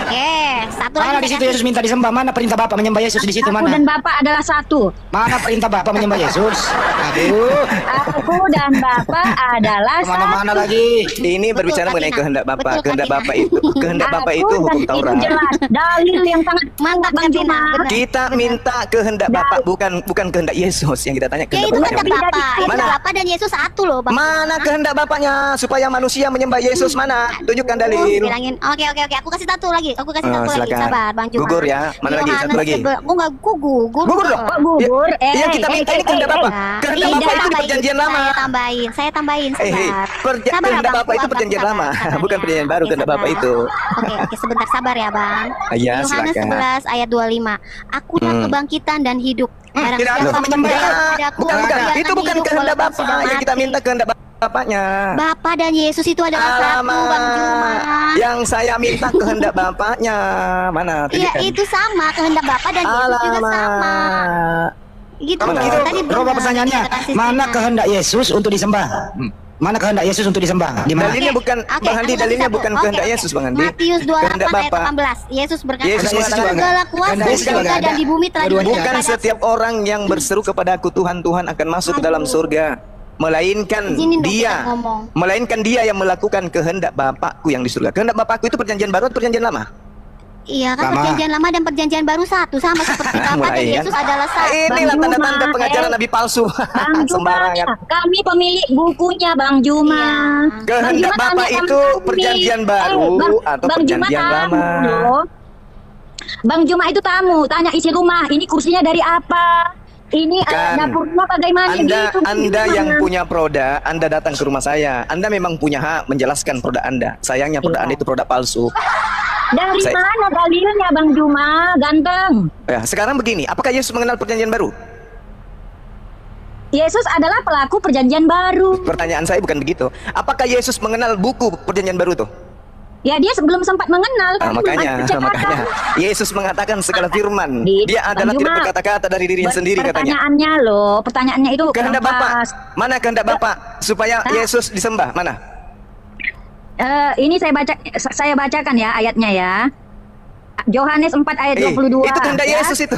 Oke, satu Mana lagi di situ saya Yesus minta disembah? Mana perintah Bapak menyembah Yesus di situ Aku mana? dan Bapak adalah satu. Mana perintah Bapak menyembah Yesus? Aduh, Aku dan Bapak adalah kemana-mana satu. lagi. Ini Betul, berbicara mengenai Katina. kehendak Bapak. Betul, Kehendak Katina. Bapak itu, kehendak Bapak Aku itu dan hukum itu Taurat. jelas. Dalil yang sangat Mantap Bang Katina, Juma. benar. Kita minta kehendak Bapak, bukan kehendak Yesus yang kita tanya. Ya Kehendak itu Bapak kehendak yang mana? Bapak. Itu Mana? Bapak dan Yesus satu loh, Bang. Mana kehendak Bapaknya supaya manusia menyembah Yesus? Mana? Tunjukkan dalil. Bilangin. Oke. Aku kasih satu lagi. Aku kasih satu lagi. Silakan. Sabar, Bang Juma. Gugur ya. Mana lagi? Satu lagi. Aku enggak gugur. Gugur dong. Kok gugur? Yang kita minta ini kehendak Bapak. Kehendak Bapak itu di perjanjian lama. Saya tambahin. Sabar. Sabar, Kehendak Abang. Bapak itu Abang, perjanjian sabar, lama, sabar bukan ya. perjanjian baru. Oke, Kehendak Bapak sabar. itu. Oke, sebentar sabar ya, Bang. Iya, Yohanes silakan. 11 ayat 25. Akulah kebangkitan dan hidup. Barang tidak ada siapa menyembah. percaya kepadaku, Bukan. dia akan Itu bukan hidup kehendak walaupun sudah Bapak yang kita mati. minta kehendak Bapaknya. Bapak dan Yesus itu adalah satu, Bang Juma. Yang saya minta kehendak Bapaknya. Mana? Iya, Tunjukkan. itu sama kehendak Bapak dan Yesus juga sama. Alamak. Gitu Kalau loh. gitu, Tadi coba benar, pertanyaannya, kita kasih mana sinyal. kehendak Yesus untuk disembah? Mana kehendak Yesus untuk disembah? Di mana? Dalilnya bukan Oke, Bang Andi, aku kasih dalilnya satu. bukan Oke, kehendak oke. Yesus Bang Andi. Matius 28 Kehendak ayat Bapak. 18. Yesus berkata, Yesus juga segala kuasa Kehendak di Yesus juga surga ada. dan di bumi telah Dua-duanya diberikan Bukan kepadaku. setiap orang yang berseru kepadaku Tuhan, Tuhan akan masuk ke dalam surga, melainkan Izinin dong dia, kita ngomong. melainkan dia yang melakukan kehendak Bapakku yang di surga. Kehendak Bapakku itu perjanjian baru atau perjanjian lama? Iya kan, Lama. perjanjian lama dan perjanjian baru satu, sama seperti Bapak dan Mulai ya. Yesus adalah satu. Inilah Bang tanda-tanda Juma, pengajaran Nabi palsu. Bang Juma, Sembarangan. kami pemilik bukunya Bang Juma. Iya. Bang Kehendak Juma Bapak tanya itu kami. perjanjian baru atau Bang Juma perjanjian tamu lama? loh. Bang Juma itu tamu, tanya isi rumah, ini kursinya dari apa? Ini Kan, dapurnya bagaimana? gitu. Anda yang Gimana? punya produk, Anda datang ke rumah saya. Anda memang punya hak menjelaskan produk Anda. Sayangnya produk Iya. Anda itu produk palsu. Dari Saya- mana dalilnya Bang Juma? Ganteng. Ya, sekarang begini, apakah Yesus mengenal perjanjian baru? Yesus adalah pelaku perjanjian baru. Pertanyaan saya bukan begitu. Apakah Yesus mengenal buku perjanjian baru tuh? Ya dia sebelum sempat mengenal Nah, kan makanya, cetakan. makanya Yesus mengatakan segala firman. Di- Dia adalah Bang tidak Juma, berkata-kata dari dirinya sendiri katanya. Pertanyaannya loh, pertanyaannya itu Kehendak kurang Bapak, pas. mana kehendak Bapak supaya Nah. Yesus disembah? Mana? Ini saya bacakan ya ayatnya ya. Yohanes 4 ayat 22. Itu kehendak ya. Yesus itu.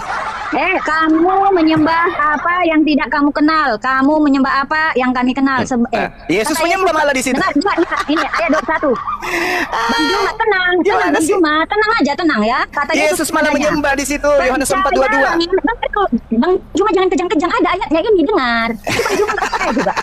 Kamu menyembah apa yang tidak kamu kenal. Kamu menyembah apa yang kami kenal. Yesus kata menyembah malah di situ. Dengar, ini ayat 21. Bang Juma tenang, Gimana Bang sih? Juma tenang aja tenang ya. Kata Yesus malah katanya, menyembah di situ. Yohanes 4:22. Bang Juma jangan kejang-kejang, ada ayatnya ini dengar. Itu Bang Juma percaya juga.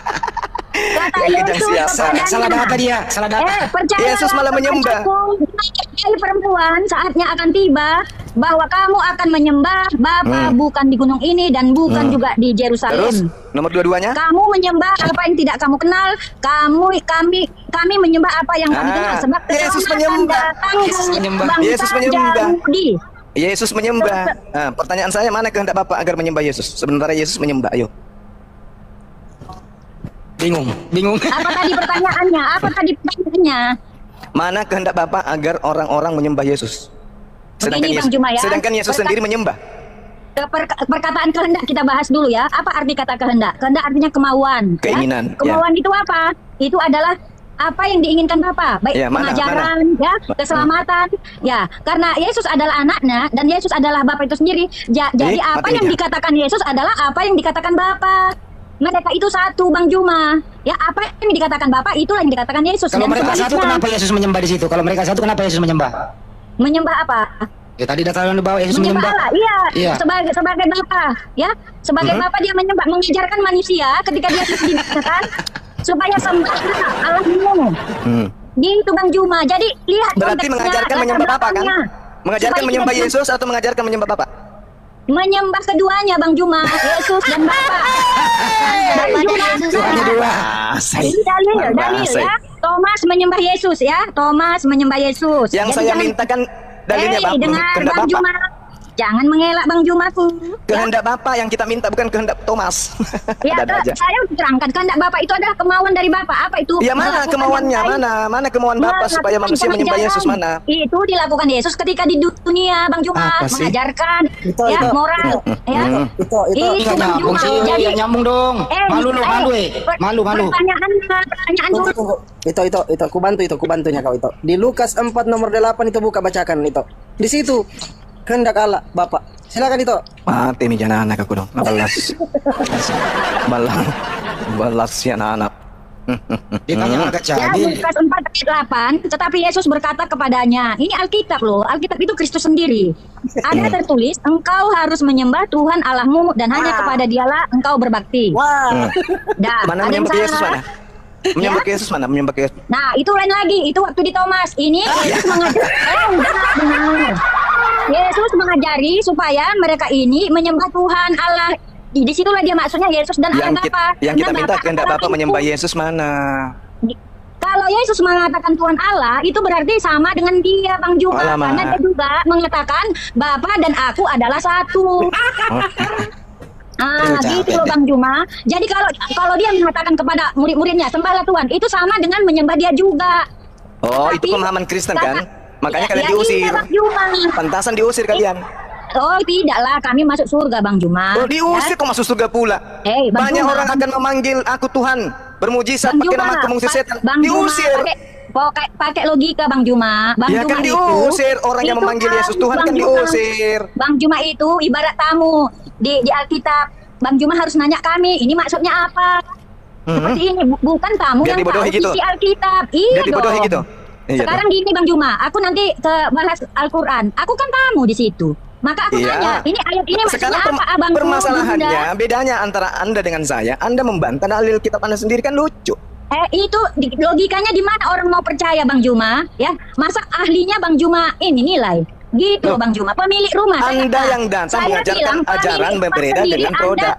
Kata Ya, Yesus kejang siasa. Salah data dia, salah data. percayalah Yesus malah menyembah. kepadaku, hai perempuan, saatnya akan tiba bahwa kamu akan menyembah Bapa bukan di gunung ini dan bukan juga di Yerusalem. Terus nomor dua-duanya? Kamu menyembah apa yang tidak kamu kenal. Kami menyembah apa yang kami kenal. Sebab Yesus keselamatan menyembah. datang Yesus dari menyembah. bangsa Yesus menyembah. Yahudi. Yesus menyembah. Nah, pertanyaan saya, mana kehendak Bapak agar menyembah Yesus? Sementara Yesus menyembah. Ayo. Bingung. Apa tadi pertanyaannya? Apa tadi pertanyaannya? Mana kehendak Bapak agar orang-orang menyembah Yesus? Sedangkan Begini, Yesus, Bang Juma, ya. sedangkan Yesus sendiri menyembah. Perkataan kehendak kita bahas dulu ya. Apa arti kata kehendak? Kehendak artinya kemauan. ya. Keinginan, Kemauan itu apa? Itu adalah apa yang diinginkan Bapa, baik Ya, mana, pengajaran, ya, keselamatan, ya. Karena Yesus adalah anaknya dan Yesus adalah Bapa itu sendiri. Jadi apa mati yang dia. dikatakan Yesus adalah apa yang dikatakan Bapa. Mereka itu satu, Bang Juma. Ya, apa yang dikatakan Bapa itulah yang dikatakan Yesus. Kalau Dan mereka satu, sebaliknya. kenapa Yesus menyembah di situ? Kalau mereka satu, kenapa Yesus menyembah? Menyembah apa? Ya tadi data yang dibawa Yesus Menyembah menyembah. Allah, iya. Iya. Sebagai Bapa, ya. Sebagai Bapa dia menyembah, mengajarkan manusia ketika dia diciptakan supaya sembah Allahmu. Hmm. Gitu Bang Juma. Jadi lihat Berarti konteksnya, mengajarkan latar menyembah Bapa, kan? belakangnya. Mengajarkan Supaya menyembah kita- Yesus atau mengajarkan menyembah Bapak? Menyembah keduanya Bang Juma, Yesus dan Bapa. Bang Bapak dan Juma, Yesus. Doanya dua. ini dalil ya. Thomas menyembah Yesus ya. Thomas menyembah Yesus. Yang Jadi saya jangan- mintakan dalilnya Bapak, dengar kehendak Bang Bapak. Juma. Jangan mengelak Bang Jumaku. Kehendak Bapak yang kita minta, bukan kehendak Thomas. Ya, Ada aja. saya udah terangkan kehendak Bapak itu adalah kemauan dari Bapak. Apa itu? Ya mana Melakukan kemauannya? yang baik. Mana kemauan Bapak supaya Melakukan manusia menyembah pengajaran. Yesus mana? Itu dilakukan Yesus ketika di dunia, Bang Juma, Apa sih? mengajarkan Itu, ya itu. moral, ya. Itu Itu Nggak Bang nyambung Juma. sih, Jadi nggak nyambung dong. Malu lu, malu malu. Pertanyaan dulu. tunggu. Itu kubantunya kau itu. Di Lukas 4 nomor 8 itu buka bacakan itu. Di situ kehendak Allah Bapak. Silakan itu. Mati nih jana anak aku dong. Balas. Balas si anak-anak. Ditanya agak Ya, cabi. Lukas 4 ayat 8, tetapi Yesus berkata kepadanya, ini Alkitab loh, Alkitab itu Kristus sendiri. Ada tertulis, engkau harus menyembah Tuhan Allahmu dan hanya kepada dialah engkau berbakti. Wah. Dah, Mana ada yang menyembah Yesus salah. mana? Menyembah Yesus mana? Menyembah Yesus. Nah, itu lain lagi, itu waktu di Thomas. Ini Yesus benar. Yesus mengajari supaya mereka ini menyembah Tuhan Allah. Di situlah dia maksudnya Yesus dan Allah Bapa. Yang kita Karena minta kehendak adalah Bapak itu. menyembah Yesus mana? Kalau Yesus mengatakan Tuhan Allah, itu berarti sama dengan dia, Bang Juma. Alamak. Karena dia juga mengatakan Bapa dan aku adalah satu. Aduh, Gitu capek loh deh. Bang Juma. Jadi kalau dia mengatakan kepada murid-muridnya sembahlah Tuhan, itu sama dengan menyembah dia juga. Oh, itu Tapi- pemahaman Kristen kan? Makanya Ya, kalian ya diusir. iya, Bang Juma. Pantasan diusir kalian. Oh tidaklah, kami masuk surga Bang Juma. Oh, diusir kok masuk surga pula. Bang Banyak Juma, orang akan memanggil aku Tuhan, bermujizat Bang pakai Juma, nama aku mengusir setan. Bang Juma, Diusir. pakai logika Bang Juma. Bang Ya Juma kan itu, diusir. Orang yang itu memanggil Yesus Tuhan Bang kan Juma. diusir. Bang Juma itu ibarat tamu di Alkitab. Bang Juma harus nanya kami, ini maksudnya apa? Seperti ini, bukan tamu Biar yang dibodohi tahu gitu. isi Alkitab. Iya Biar dibodohi dong. gitu. Iya Sekarang gini Bang Juma, aku nanti ke bahas Al-Quran. Aku kan tamu di situ. Maka aku Iya. tanya, ini ayat ini maksudnya Sekarang apa Abang? permasalahannya bedanya antara Anda dengan saya. Anda membantah dalil kitab Anda sendiri kan lucu. Itu logikanya di mana orang mau percaya Bang Juma? Ya, masa ahlinya Bang Juma ini nilai? Gitu Loh, Bang Juma, pemilik rumah. saya Anda kata. yang datang Saya mengajarkan bilang, ajaran pemilik rumah berbeda sendiri, dengan produk.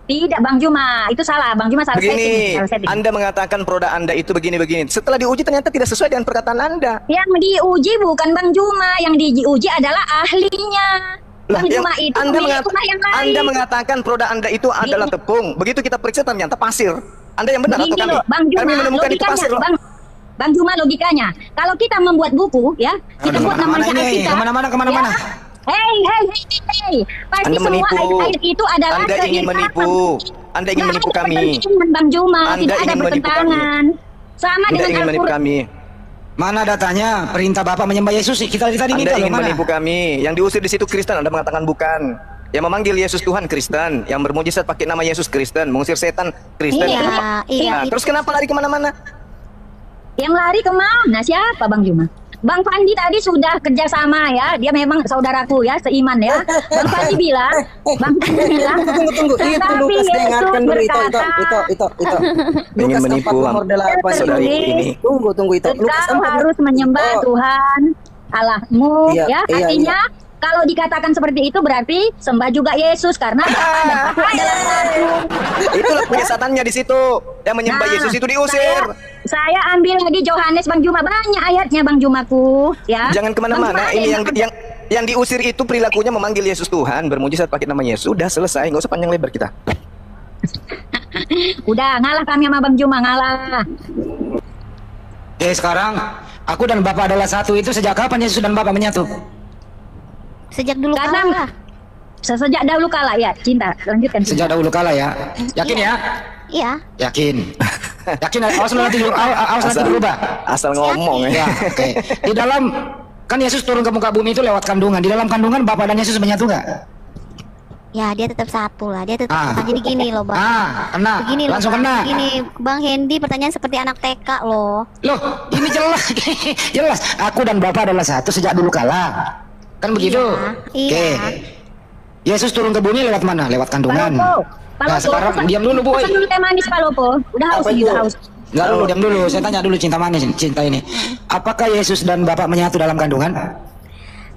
Tidak Bang Juma, itu salah. Bang Juma salah Begini, setting. Anda mengatakan produk Anda itu begini-begini. Setelah diuji ternyata tidak sesuai dengan perkataan Anda. Yang diuji bukan Bang Juma, yang diuji adalah ahlinya. Lah, Bang yang Juma itu Anda, pemilik rumah yang lain. Anda mengatakan produk Anda itu adalah tepung. Begitu kita periksa ternyata pasir. Anda yang benar atau Begini kami? loh, Bang Juma, Kami menemukan itu logikanya, pasir loh. Bang Juma logikanya, kalau kita membuat buku, ya, kita Aduh, buat namanya kemana-mana ini? Alkitab. Kemana-mana. Ya. Hey. Pasti Anda semua menipu. ayat-ayat itu adalah Anda ingin keinginan. menipu. Anda ingin Nggak menipu ada kami. pertentangan, Bang Juma, Anda tidak ada ingin menipu pertentangan. Sama Anda dengan ingin menipu Al-Quran. kami. Mana datanya perintah Bapak menyembah Yesus? Kita tadi Anda minta loh, ingin mana? menipu kami. Yang diusir di situ Kristen, Anda mengatakan bukan. Yang memanggil Yesus Tuhan Kristen, yang bermujizat pakai nama Yesus Kristen, mengusir setan Kristen. Iya, iya. Nah, terus kenapa lari kemana-mana? Yang lari kemana? Siapa Bang Juma? Bang Pandi tadi sudah kerjasama ya, dia memang saudaraku ya, seiman ya. Bang Pandi bilang, Tunggu. Itu tetapi Lukas Yesus dengarkan dulu itu. Ingin Lukas menipu 4 nomor 8 saudariku itu. ini. Tunggu itu. Lukas Engkau 4 harus menyembah Oh. Tuhan Allahmu, Iya, ya. iya, Artinya kalau dikatakan seperti itu berarti sembah juga Yesus karena Bapa dan Aku adalah satu. Itulah penyesatannya di situ. Yang menyembah Nah, Yesus itu diusir. Saya ambil lagi Yohanes Bang Juma, banyak ayatnya Bang Jumaku, ya. Jangan kemana-mana. Bang Juma Ini ada yang diusir itu perilakunya memanggil Yesus Tuhan, bermujizat pakai nama Yesus. Sudah selesai, nggak usah panjang lebar kita. Udah ngalah kami sama Bang Juma, ngalah. Sekarang aku dan Bapak adalah satu, itu sejak kapan Yesus dan Bapak menyatu? Sejak dulu Karena kala. sejak dahulu kala ya, cinta. Lanjutkan. Sejak dahulu kala ya. Yakin ya? Iya. Yakin. Yakin, awas nanti berubah. Asal ngomong Ya, ya. oke. Di dalam, kan Yesus turun ke muka bumi itu lewat kandungan. Di dalam kandungan Bapak dan Yesus menyatu nggak? Ya, dia tetap satu lah. Dia tetap Ah. jadi gini loh, Bang. Kena. Begini loh, Langsung Bang. kena. Begini, Bang Hendy pertanyaan seperti anak TK loh. Loh, ini jelas. Jelas. Aku dan Bapak adalah satu sejak dulu kala. Kan begitu? Iya, Oke. iya. Yesus turun ke bumi lewat mana? Lewat kandungan. Palopo. Nah, sekarang diam dulu, Bu. Pesan dulu teh manis Palopo. Udah haus Apa juga itu? haus. Enggak dulu, diam dulu. Saya tanya dulu cinta manis, cinta ini. Apakah Yesus dan Bapak menyatu dalam kandungan?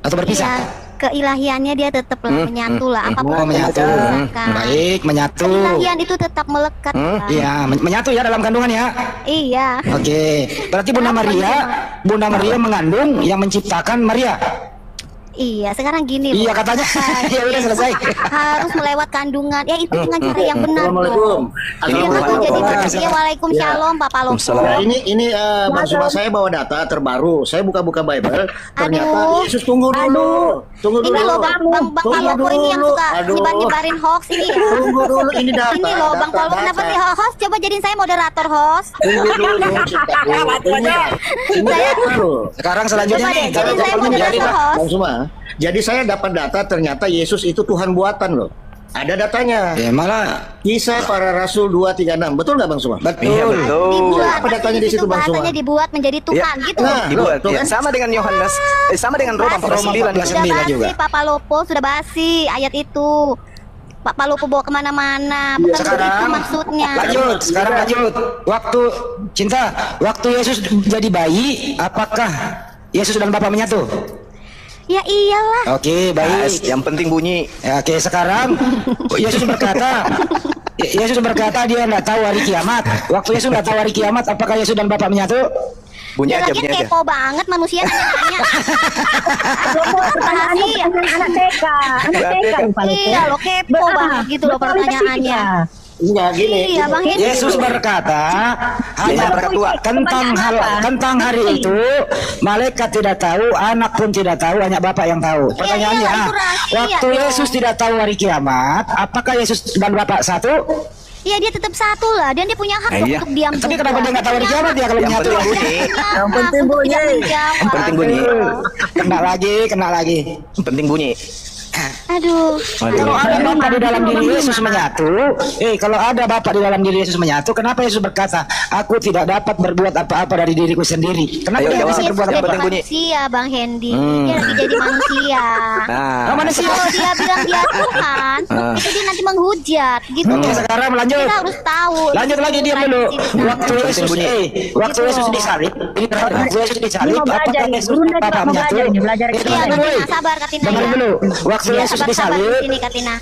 atau berpisah? Ya, keilahiannya dia tetap menyatu lah. Apapun Oh, yang menyatu. dilakukan. Baik, menyatu. Keilahian itu tetap melekat. Bang. Iya, menyatu ya dalam kandungan ya. Iya. Oke, berarti Bunda Maria mengandung yang menciptakan Maria. Iya, sekarang gini loh. Iya katanya. Ya udah selesai. Harus melewat kandungan. Ya itu dengan cara yang benar Assalamualaikum. dong. Ini tuh jadi ya, waalaikumsalam Pak Palopo. Nah, ini Bang Suma, saya bawa data terbaru. Saya buka-buka Bible. Ternyata Aduh. Yesus tunggu dulu. Tunggu dulu. Ini loh Bang Palopo ini yang suka nyebar-nyebarin hoax ini ya. Tunggu dulu, ini data. Ini loh Bang Palopo, kenapa sih host? Coba jadiin saya moderator host. Tunggu dulu. Ini data loh. Sekarang selanjutnya Coba deh, nih, jadi saya kalau moderator menjadi host. Bang Suma, jadi saya dapat data ternyata Yesus itu Tuhan buatan loh. Ada datanya. ya malah Kisah Para Rasul 236. Betul nggak Bang Suma? betul. Iya betul. Dibuat, Apa datanya di situ, Bang Suma? Katanya dibuat menjadi Tuhan gitu. Nah, Dibuat tuh ya. kan? Sama dengan Yohanes, sama dengan Roma pasal 9. Sudah 9 basi juga. Pak Palopo, sudah basi ayat itu. Pak Palopo bawa kemana-mana, bukan Sekarang begitu maksudnya. lanjut, sekarang lanjut. Waktu waktu Yesus jadi bayi, apakah Yesus dan Bapa menyatu? Ya iyalah. Oke, baik. Yang penting bunyi. Ya, oke, sekarang Yesus berkata dia tidak tahu hari kiamat. Waktu Yesus tidak tahu hari kiamat, apakah Yesus dan Bapa menyatu? Bunyi Ya aja, lagian bunyi aja. kepo banget manusia nanya-nanya. Rahasia. Anak TK Pak Palopo. Iya lo kepo banget gitu loh pertanyaannya. Enggak gini. Iya Bang Hendy. Yesus berkata hanya tentang hari itu malaikat tidak tahu, anak pun tidak tahu, hanya Bapa yang tahu. Pertanyaannya, iya, itu rahasia waktu dong. Yesus tidak tahu hari kiamat, apakah Yesus dan Bapa satu? Ya dia tetap satu lah, dan dia punya hak Iya. untuk diam. Tapi kenapa dia nggak tahu hari kiamat ya kalau Yang menyatu? penting bunyi. Yang penting bunyi. Yang penting bunyi. Kena lagi. Yang penting bunyi. Aduh. Kalau ada Bapa di dalam diri Yesus menyatu, kalau ada Bapa di dalam diri Yesus menyatu, kenapa Yesus berkata, aku tidak dapat berbuat apa-apa dari diriku sendiri? Kenapa Ayo, dia jawab. bisa berbuat Yang apa? penting bunyi. Manusia Bang Hendy, dia lagi jadi manusia. Nah, Manusia. Kalau dia bilang dia Tuhan, itu dia nanti menghujat gitu Oke, loh. sekarang lanjut. Kita harus tahu. Lanjut lagi diam dulu. Waktu Yesus bunyi. waktu Yesus disalib, waktu Yesus disalib, Mau belajar apakah nih, Yesus Bunda Bapa mau menyatu? belajar nih, belajar Eh, Iya, dengerin dulu, Katina, sabar Katina dengerin ya. dulu. Waktu Iya, Yesus sabar di disalib, sini Katina.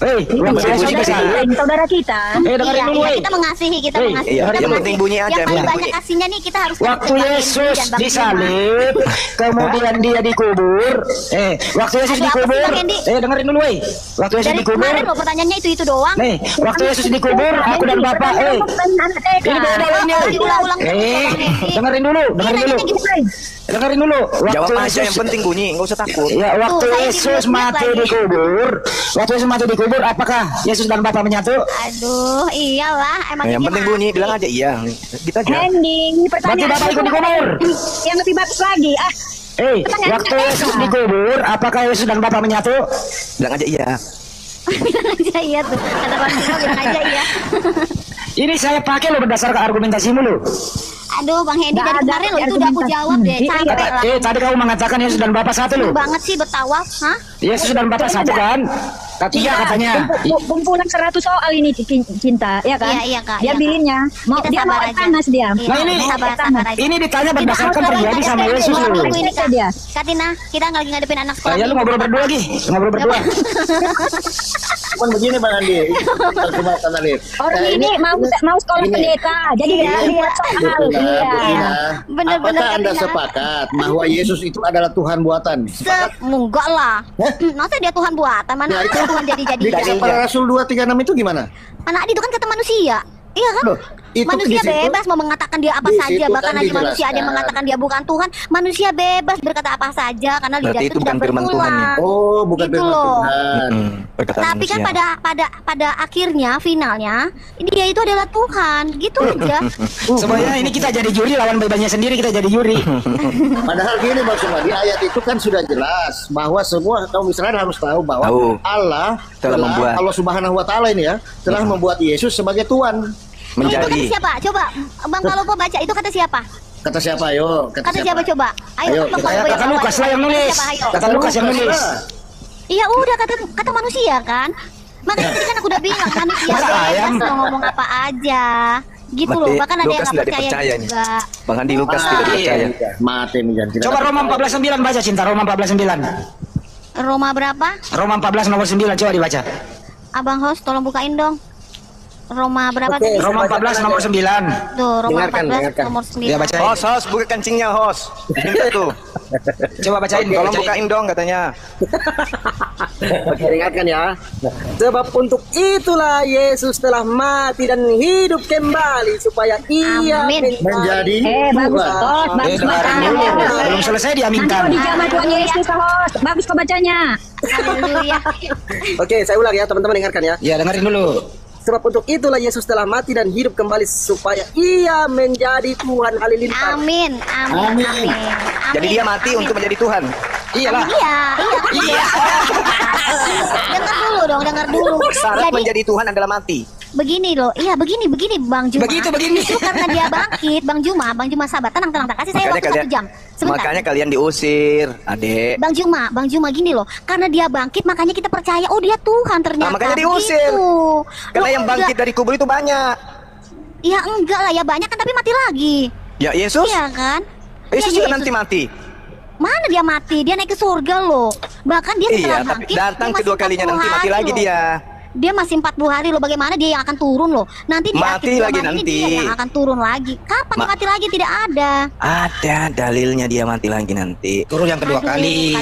waktu Yesus disalib, Saudara kita. dengerin Iya, dulu, iya, weh. kita mengasihi, kita Iya, mengasihi. iya, Kita yang mengasihi. penting bunyi aja, Yang paling bunyi. banyak kasihnya nih kita harus Waktu kasih ke Bang Yesus Hendy dan Bang Bima. disalib, kemudian dia dikubur. Waktu Yesus Aduh, apa sih, dikubur, Bang Hendy? dengerin dulu, weh. Waktu Yesus Dari dikubur, kemarin loh pertanyaannya itu doang. nih, waktu Yesus dikubur, aku dan Bapa, Anak TK. ini beda ini. Diulang-ulang terus, Bang Hendy. Dengerin dulu, Ini nanyanya gitu. dengerin dulu. jawab Waktu aja, yang Yesus penting bunyi, nggak usah takut. Ya, waktu Tuh, saya Yesus dibuat mati lagi. dikubur, apakah Yesus dan Bapa menyatu? Aduh, iyalah. Emang Yang dia penting mati. bunyi, bilang aja iya. Gitu aja. Ending Berarti pertanyaan Bapak ikut dikubur. yang lebih bagus lagi. Waktu Yesus dikubur, apakah Yesus dan Bapa menyatu? Bilang aja iya. Bilang aja iya tuh. Kata Bang Bima bilang aja iya. Ini saya pakai loh berdasarkan argumentasimu lo. Aduh, Bang Hendy Nggak dari ada kemarin loh itu udah aku jawab deh. Capek lah. Tadi kamu mengatakan Yesus dan Bapa satu loh. Banget sih bertawaf, hah? Yesus dan Bapa satu kan? Iya katanya. Kumpulan 100 soal ini Cinta, ya kan? Iya, iya, Kak, Dia iya, Kak. bilinnya mau Kita dia sabar mau aja. panas dia. Iya, Nah, ini sabar aja. Ini ditanya Kita berdasarkan harus terjadi ngadepin sama Yesus orang loh. minggu ini, Kak. Dia. Katina, kita lagi ngadepin anak sekolah. Ya lu ngobrol berdua lagi, ngobrol berdua. Cuman begini Bang Andi. Kesempatan tadi. Orang ini mau sekolah Ini. pendeta. Jadi dia lihat soal. Iya. Bener-bener, Apakah Anda Katina. sepakat bahwa Yesus itu adalah Tuhan buatan? Enggak lah. Masa dia Tuhan buatan? Mana Ya, ada itu Tuhan jadi-jadi? Di Kisah Para Rasul 236 itu gimana? Anak itu kan kata manusia. Iya kan? Loh, itu manusia di situ- bebas mau mengatakan dia apa di saja, situ bahkan kan aja manusia ada yang dijelaskan. mengatakan dia bukan Tuhan. Manusia bebas berkata apa saja karena Berarti lidah itu itu tidak bukan firman Tuhan ya? bertulang. Oh, bukan Gitu firman loh. Tuhan. Perkataan Tapi kan manusia. pada akhirnya finalnya dia itu adalah Tuhan, gitu aja. Sebenarnya ini kita jadi juri lawan bebannya sendiri, kita jadi juri. Padahal gini Bang Suma, di ayat itu kan sudah jelas bahwa semua kaum Israel harus tahu bahwa Tahu. Allah Telah membuat. Allah Subhanahu wa taala ini ya telah membuat Yesus sebagai Tuhan. Itu kata Menjadi. siapa? Coba Bang Palopo baca itu kata siapa? Kata siapa ayo? Kata siapa coba? Ayo, Bang kata Palopo Kata Lukas lah yang nulis. Siapa, ayo? Kata Lukas yang nulis. Iya udah kata manusia kan. Makanya tadi kan aku udah bilang manusia Masa bebas ayam? mau ngomong apa aja. Gitu loh, Mati, bahkan ada yang Lukas nggak tidak percaya dipercaya nih. juga. Bang Andi Lukas tidak iya. percaya. Mati nih jangan tidak Coba ada Roma percaya. 14:9 baca Cinta, Roma 14:9. Roma berapa? Roma 14 nomor 9, coba dibaca. Abang host tolong bukain dong. Roma berapa Oke, tadi? Roma 14 nomor 9. Tuh, Roma Dengarkan, 14 dengarkan. nomor 9. Ya bacain. Host, buka kancingnya, host. Minta tuh. Coba bacain. Tolong bacain. bukain dong katanya. Oke, dengarkan ya. Sebab untuk itulah Yesus telah mati dan hidup kembali supaya ia Amin. Menjadi Bagus, Tuhan. Host. Bagus Dengarin bacanya. dulu. Belum selesai Nanti diaminkan. mau dijamah Tuhan Yesus, Host. Bagus kok bacanya. Haleluya. Oke, saya ulang ya, teman-teman dengarkan ya. Ya, dengerin dulu. Sebab untuk itulah Yesus telah mati dan hidup kembali supaya ia menjadi Tuhan halilintar. Amin. Amin. Amin. Jadi dia mati untuk menjadi Tuhan. Iyalah. Iya. Dengar dulu dong, dengar dulu. Syarat Jadi menjadi Tuhan adalah mati. begini loh, iya begini Bang Juma. Begini. Itu karena dia bangkit, Bang Juma sabar, tenang. Kasih saya waktu 1 jam. Sebentar. Makanya kalian diusir, adek. Bang Juma gini loh, karena dia bangkit makanya kita percaya oh dia Tuhan ternyata. Nah, makanya diusir. Gitu. Karena Loh, yang bangkit dari kubur itu banyak. Ya enggak lah ya banyak kan tapi mati lagi. Ya Yesus, Iya kan? Yesus Ya, juga nanti mati. Mana dia mati? Dia naik ke surga loh. Bahkan dia setelah Iya, tapi bangkit datang dia masih kedua kalinya 40 nanti mati hari lagi loh. dia. Dia masih 40 hari loh. Bagaimana dia yang akan turun loh? Nanti di Mati akhir lagi zaman ini nanti. dia yang akan turun lagi. Kapan dia mati lagi? Tidak ada. Ada dalilnya dia mati lagi nanti. Turun yang kedua Aduh, kali.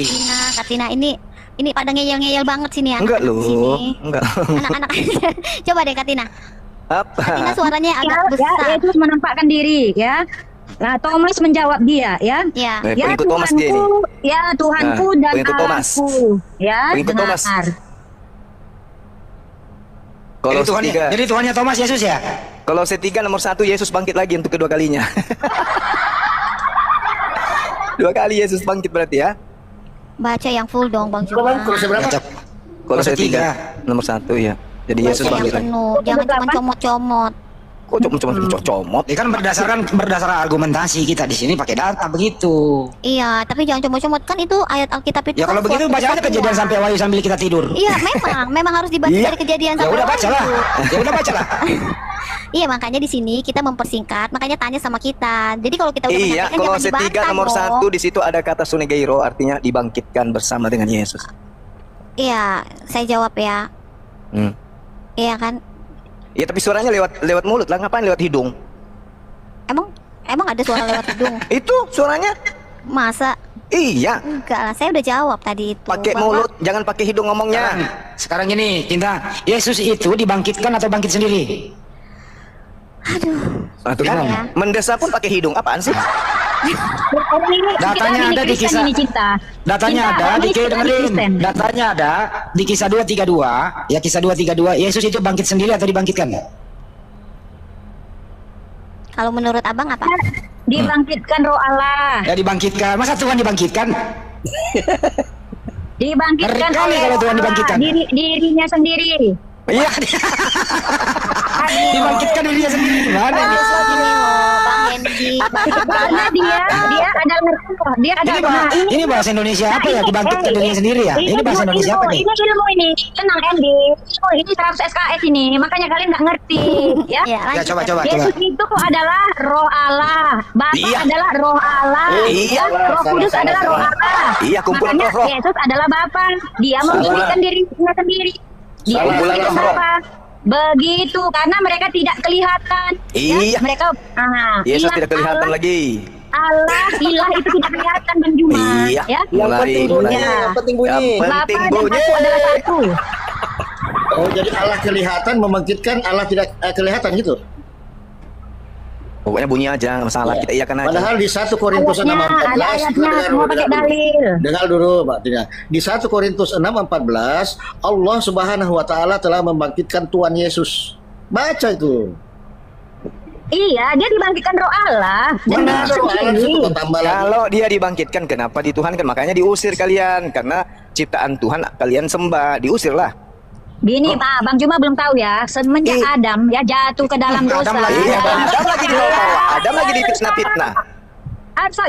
Katina ini pada ngeyel-ngeyel banget sini anak Enggak di loh, sini. enggak. Anak-anak coba deh Katina. Katina Apa? suaranya agak Ya, besar. Yesus menampakkan diri, ya. Nah, Thomas menjawab dia, ya. Ya. Ya Pengikut Thomas dia ini. Tuhanku, ya Tuhanku Nah, dan pengikut Thomas. Allahku, ya. Pengikut Thomas. dengar. Kalau Jadi Tuhannya, setiga, jadi Tuhannya Thomas Yesus ya? kalau setiga nomor 1 Yesus bangkit lagi untuk kedua kalinya. 2 kali Yesus bangkit berarti ya. Baca yang full dong Bang Berapa? Juma. Kursi berapa? Baca. Kalau Kursi setiga tiga. nomor 1 ya. Jadi Yesus Baca yang bangkit lagi. penuh. Jangan cuma comot-comot. Kok cuma comot? Ya kan berdasarkan argumentasi kita di sini pakai data begitu. Iya, tapi jangan comot-comot kan itu ayat Alkitab itu. Ya kan kalau begitu suatu baca aja kesatuan. Kejadian sampai Wahyu sambil kita tidur. Iya, memang harus dibaca Iya. dari kejadian Ya sampai udah Wahyu. bacalah. Ya udah bacalah. Iya, makanya di sini kita mempersingkat, makanya tanya sama kita. Jadi kalau kita udah Iya, menyampaikan kalau jangan setiga dibantah nomor dong. 1 di situ ada kata sunegeiro artinya dibangkitkan bersama dengan Yesus. Iya, saya jawab ya. Hmm. Iya kan? Ya tapi suaranya lewat mulut lah, ngapain lewat hidung? Emang ada suara lewat hidung? Itu suaranya. Masa? Iya, Enggak lah, saya udah jawab tadi itu. pakai bahwa- mulut, jangan pakai hidung ngomongnya. Sekarang gini, Cinta. Yesus itu dibangkitkan atau bangkit sendiri? Atau Ya. mendesah pun pakai hidung, apaan sih? Orang ini, Datanya kita ada di Kristen kisah- ini, Cinta. Datanya Cinta, ada orang di ini kita dengerin. Kristen. Datanya ada di kisah 232. Ya kisah 232. Yesus itu bangkit sendiri atau dibangkitkan? Kalau menurut abang apa? Dibangkitkan roh Allah. Ya dibangkitkan. Masa Tuhan dibangkitkan? Dibangkitkan Ngeri kali oleh kalau Tuhan Allah, dibangkitkan. dirinya sendiri. Iya. Dibangkitkan dirinya sendiri. Gimana ini? Gini loh, Bang Hendy. Karena dia adalah roh. Dia Ini, adalah ini bahasa Indonesia apa ya? Dibangkitkan dirinya sendiri ya? Ini bahasa Indonesia apa nih? Ini ilmu ini. Tenang Andy. Oh, ini 100 SKS ini. Makanya kalian nggak ngerti. Ya. Ya, Ya lanjut. coba. Yesus itu adalah roh Allah. Bapa Iya. adalah roh Allah. Iya. Roh Kudus Sama-sama. adalah roh Allah. Iya, kumpulan Makanya roh-roh. Yesus adalah Bapa. Dia membangkitkan dirinya sendiri. Dia Kumpulan itu roh-roh. Bapa. Begitu karena mereka tidak kelihatan. Iya. Ya, mereka Yesus ilah tidak kelihatan Allah, lagi. Allah ilah itu tidak kelihatan Bang Juma. Iya. Ya. Yang Mulai, penting bunyi, mulai. yang penting bunyi. Yang Bapa penting dan bunyi. Aku adalah satu. Oh, jadi Allah kelihatan membangkitkan, Allah tidak kelihatan gitu. Pokoknya bunyi aja, nggak masalah. Kita iyakan aja. Padahal di 1 Korintus 6 Ayatnya, ada 14 ayatnya, semua pakai dalil. Dengar dulu Pak Tina. Di 1 Korintus 6:14 Allah Subhanahu wa taala telah membangkitkan Tuhan Yesus. Baca itu. Iya, dia dibangkitkan roh Allah. Dan Mana dia soalan sendiri. itu tambah lagi. Kalau dia dibangkitkan, kenapa dituhankan? Makanya diusir kalian. Karena ciptaan Tuhan kalian sembah, diusirlah. Gini Pak, Bang Juma belum tahu ya. Semenjak Ih. Adam ya jatuh ke dalam dosa. Adam lagi. Iya, Ya. Adam lagi dibawa-bawa. Adam lagi difitnah-fitnah.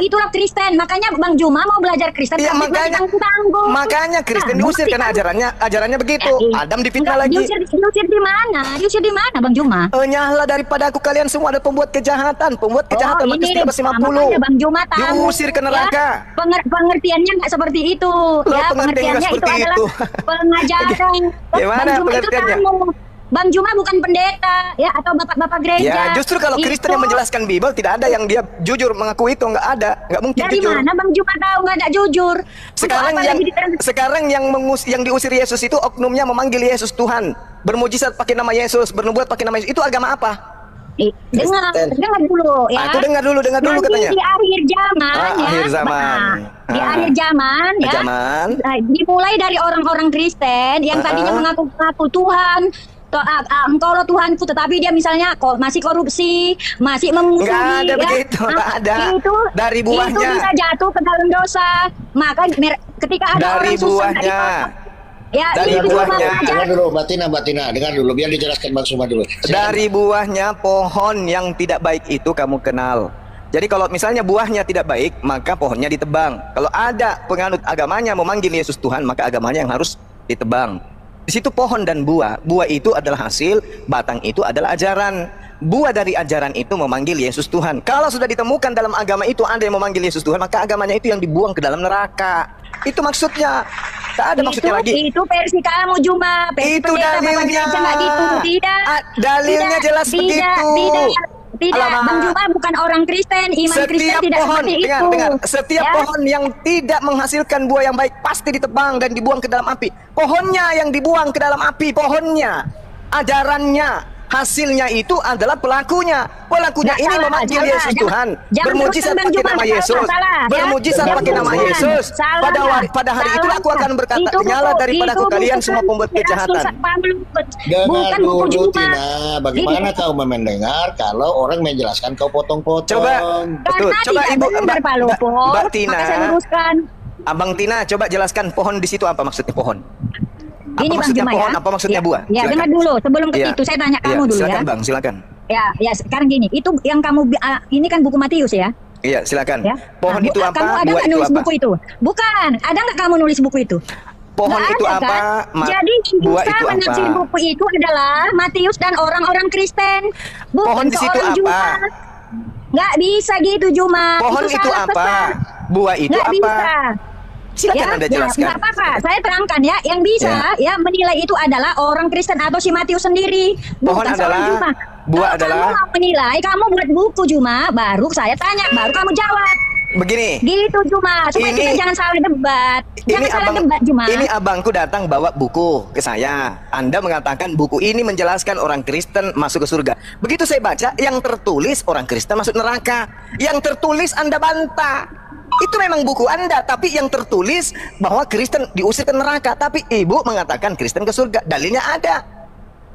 Itulah Kristen. Makanya Bang Juma mau belajar Kristen. Iya, tapi tanggung. makanya Kristen diusir karena ajarannya begitu. Adam difitnah lagi. Diusir di mana? Diusir di mana Bang Juma? Nyala daripada aku, kalian semua ada pembuat kejahatan Matius 13:50. Makanya Bang Juma tahu. Diusir ke neraka. Ya, pengertiannya nggak seperti itu. Ya, pengertiannya itu adalah pengajaran. Gimana Bang Juma itu pengertiannya? tahu. Bang Juma bukan pendeta ya atau bapak-bapak gereja. Ya, justru kalau Kristen yang menjelaskan Bible tidak ada yang dia jujur mengaku itu, nggak mungkin dari jujur. Dari mana Bang Juma tahu nggak ada jujur? Sekarang yang diusir Yesus itu oknumnya memanggil Yesus Tuhan, bermujizat pakai nama Yesus, bernubuat pakai nama Yesus. Itu agama apa? Dengar dulu ya. Aku dengar dulu katanya. Di akhir zaman ya. Akhir zaman. Di akhir zaman ya. Dimulai dari orang-orang Kristen yang tadinya mengaku Tuhan. Engkau lo Tuhanku, tetapi dia misalnya masih korupsi, masih memusuhi. Nggak ada begitu, nggak ada. Dari buahnya. Itu bisa jatuh ke dalam dosa. Maka ketika ada dari orang susah dari buahnya. Dengar dulu, Mbak Tina, dengar dulu biar dijelaskan Bang Suma dulu. Dari buahnya pohon yang tidak baik itu kamu kenal. Jadi kalau misalnya buahnya tidak baik, maka pohonnya ditebang. Kalau ada penganut agamanya memanggil Yesus Tuhan, maka agamanya yang harus ditebang. Di situ pohon dan buah itu adalah hasil, batang itu adalah ajaran. Buah dari ajaran itu memanggil Yesus Tuhan. Kalau sudah ditemukan dalam agama itu ada yang memanggil Yesus Tuhan, maka agamanya itu yang dibuang ke dalam neraka. Itu maksudnya. Tak ada maksudnya lagi. Itu versi kamu Juma. Itu dalilnya. Gitu. Tidak. Dalilnya jelas begitu. Tidak, Bang Juma bukan orang Kristen, iman Kristen tidak seperti itu. Dengar. Setiap pohon yang tidak menghasilkan buah yang baik pasti ditebang dan dibuang ke dalam api. Pohonnya yang dibuang ke dalam api, pohonnya. Ajarannya, hasilnya itu adalah pelakunya. Pelakunya ini memanggil Yesus Tuhan, bermujizat pakai nama Yesus, bermujizat pakai nama Yesus. Pada hari itu aku akan berkata, nyala daripada aku kalian semua pembuat kejahatan. Dengar dulu Tina, bagaimana kau mendengar kalau orang menjelaskan kau potong-potong? Coba Ibu Mbak Tina, Abang Tina, coba jelaskan pohon di situ apa maksudnya pohon? Apa maksudnya pohon? Apa maksudnya buah? Ya, dengar dulu. Sebelum ke itu, saya tanya kamu dulu silakan, ya. Bang, silakan. Ya, sekarang gini. Itu yang kamu ini kan buku Matius ya? Iya, silakan. Ya? Pohon itu apa? Kamu ada Buah nggak itu nulis apa? buku itu? Bukan. Ada nggak kamu nulis buku itu? Pohon itu ada, apa? Kan? Jadi buah bisa itu menafsir apa? buku itu adalah Matius dan orang-orang Kristen. Bukan Pohon di situ apa? Juma. Nggak bisa gitu Juma. Pohon itu apa? Besar. Buah itu nggak apa? Bisa. Silakan Anda jelaskan. Nggak apa-apa, saya terangkan ya. Yang bisa menilai itu adalah orang Kristen atau si Matius sendiri. Pohon bukan adalah Juma. buah Kalau adalah. kamu mau menilai, kamu buat buku Juma, baru saya tanya, baru kamu jawab. Begini. Gitu Juma, supaya kita jangan salah debat. Jangan salah debat Juma. Ini abangku datang bawa buku ke saya. Anda mengatakan buku ini menjelaskan orang Kristen masuk ke surga. Begitu saya baca, yang tertulis orang Kristen masuk neraka. Yang tertulis Anda bantah. Itu memang buku Anda, tapi yang tertulis bahwa Kristen diusir ke neraka. Tapi Ibu mengatakan Kristen ke surga. Dalilnya ada.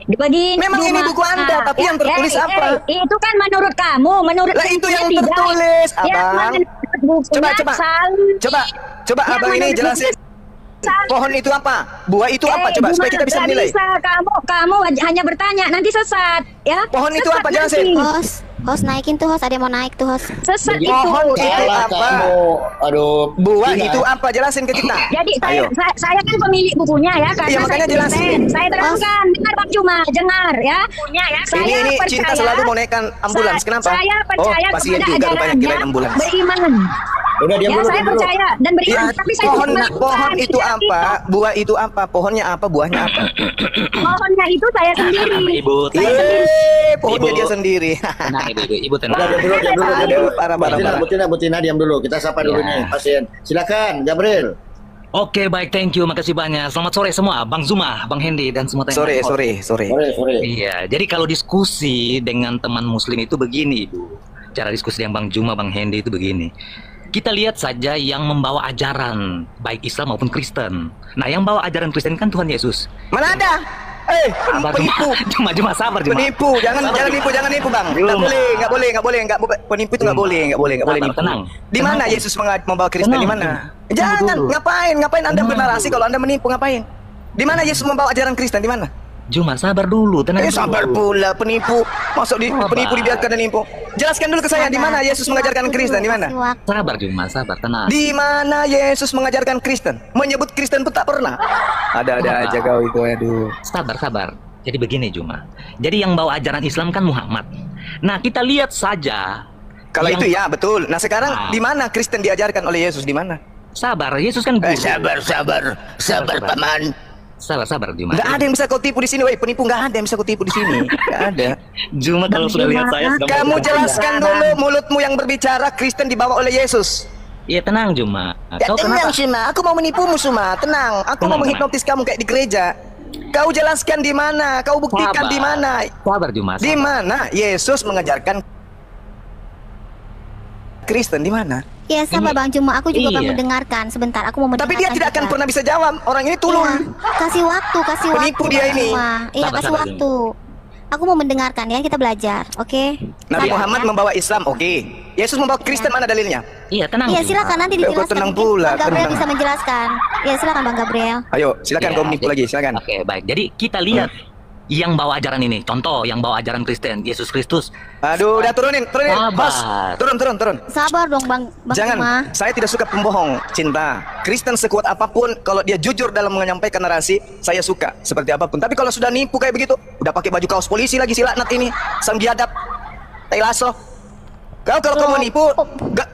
Begini, memang Juma, ini buku Anda, tapi yang tertulis apa? Itu kan menurut kamu, menurut lah itu yang tertulis, Abang. Coba Abang ini jelasin. Pohon itu apa? Buah itu apa? Coba supaya kita bisa menilai. Bisa, kamu hanya bertanya, nanti sesat, ya. Pohon itu apa? Jelasin. Host naikin tuh, host, ada yang mau naik tuh, host. Sesat itu. Pohon itu apa? Aduh. Buah itu apa? Jelasin ke kita. Jadi saya kan pemilik bukunya ya, karena iya, makanya jelasin. Saya terangkan, dengar Bang Juma, dengar ya. Punya ya. Ini Cinta selalu mau naikkan ambulans. Kenapa? Saya percaya pasien kepada juga rupanya kirain ambulans. Beriman. Udah diam dulu. Saya percaya dan beriman, tapi saya pohon itu apa? Buah itu apa? Pohonnya apa? Buahnya apa? Pohonnya itu saya sendiri. Ibu. Pohonnya dia sendiri. Tenang Ibu tenang. Diam dulu. Bu Tina diam dulu. Kita sapa dulu nih pasien. Silakan, Gabriel. Oke, baik, thank you, makasih banyak. Selamat sore semua, Bang Zuma, Bang Hendy dan semua teman. Sore. Iya, jadi kalau diskusi dengan teman Muslim itu begini, Ibu. Cara diskusi dengan Bang Zuma, Bang Hendy itu begini. Kita lihat saja yang membawa ajaran baik Islam maupun Kristen. Nah, yang bawa ajaran Kristen kan Tuhan Yesus. Mana ada? Penipu. Cuma sabar, Juma. Penipu, jangan nipu, Bang. Enggak boleh. Penipu itu enggak boleh nipu. Tenang. Di mana Yesus membawa Kristen di mana? Jangan, ngapain Anda bernarasi kalau Anda menipu, ngapain? Di mana Yesus membawa ajaran Kristen, di mana? Juma, sabar dulu, tenang dulu. Sabar pula, penipu. Masuk penipu dibiarkan dan nipu. Jelaskan dulu ke saya di mana Yesus mengajarkan Kristen, di mana? Sabar Juma, sabar, tenang. Di mana Yesus mengajarkan Kristen? Menyebut Kristen pun tak pernah. Ada-ada aja kau itu, aduh. Sabar. Jadi begini Juma. Jadi yang bawa ajaran Islam kan Muhammad. Nah, kita lihat saja. Kalau itu ya betul. Nah, sekarang di mana Kristen diajarkan oleh Yesus, di mana? Sabar, Yesus kan guru. Sabar paman. Sabar Juma. Nggak ada yang bisa kau tipu di sini, woi penipu, nggak ada yang bisa kau tipu di sini. Nggak ada. Juma kalau sudah lihat saya sudah Kamu jelaskan dulu mulutmu yang berbicara Kristen dibawa oleh Yesus. Iya tenang Juma. Kau tenang Suma, aku mau menipumu Suma, tenang. Aku mau menghipnotis kamu kayak di gereja. Kau jelaskan di mana, kau buktikan di mana. Sabar Juma. Di mana Yesus mengajarkan Kristen, di mana? Ya sabar Bang Juma, aku juga mau mendengarkan. Sebentar, aku mau mendengarkan. Tapi dia tidak akan pernah bisa jawab. Orang ini tulung. Kasih waktu. Penipu dia ini. Iya, kasih waktu. Aku mau mendengarkan ya, kita belajar, oke? Nabi Muhammad membawa Islam, oke. Yesus membawa Kristen, mana dalilnya? Iya, tenang. Iya, silakan nanti dijelaskan. Tenang pula. Bang Gabriel bisa menjelaskan. Iya, silakan Bang Gabriel. Ayo, silakan kau menipu lagi, silakan. Oke, baik. Jadi kita lihat yang bawa ajaran ini. Contoh, yang bawa ajaran Kristen, Yesus Kristus. Aduh, udah turunin. Bos, turun. Sabar dong Bang Jangan, Juma. saya tidak suka pembohong, Cinta. Kristen sekuat apapun, kalau dia jujur dalam menyampaikan narasi, saya suka, seperti apapun. Tapi kalau sudah nipu kayak begitu, udah pakai baju kaos polisi lagi si laknat ini, sang biadab, tai lasso. Kalau kau mau nipu,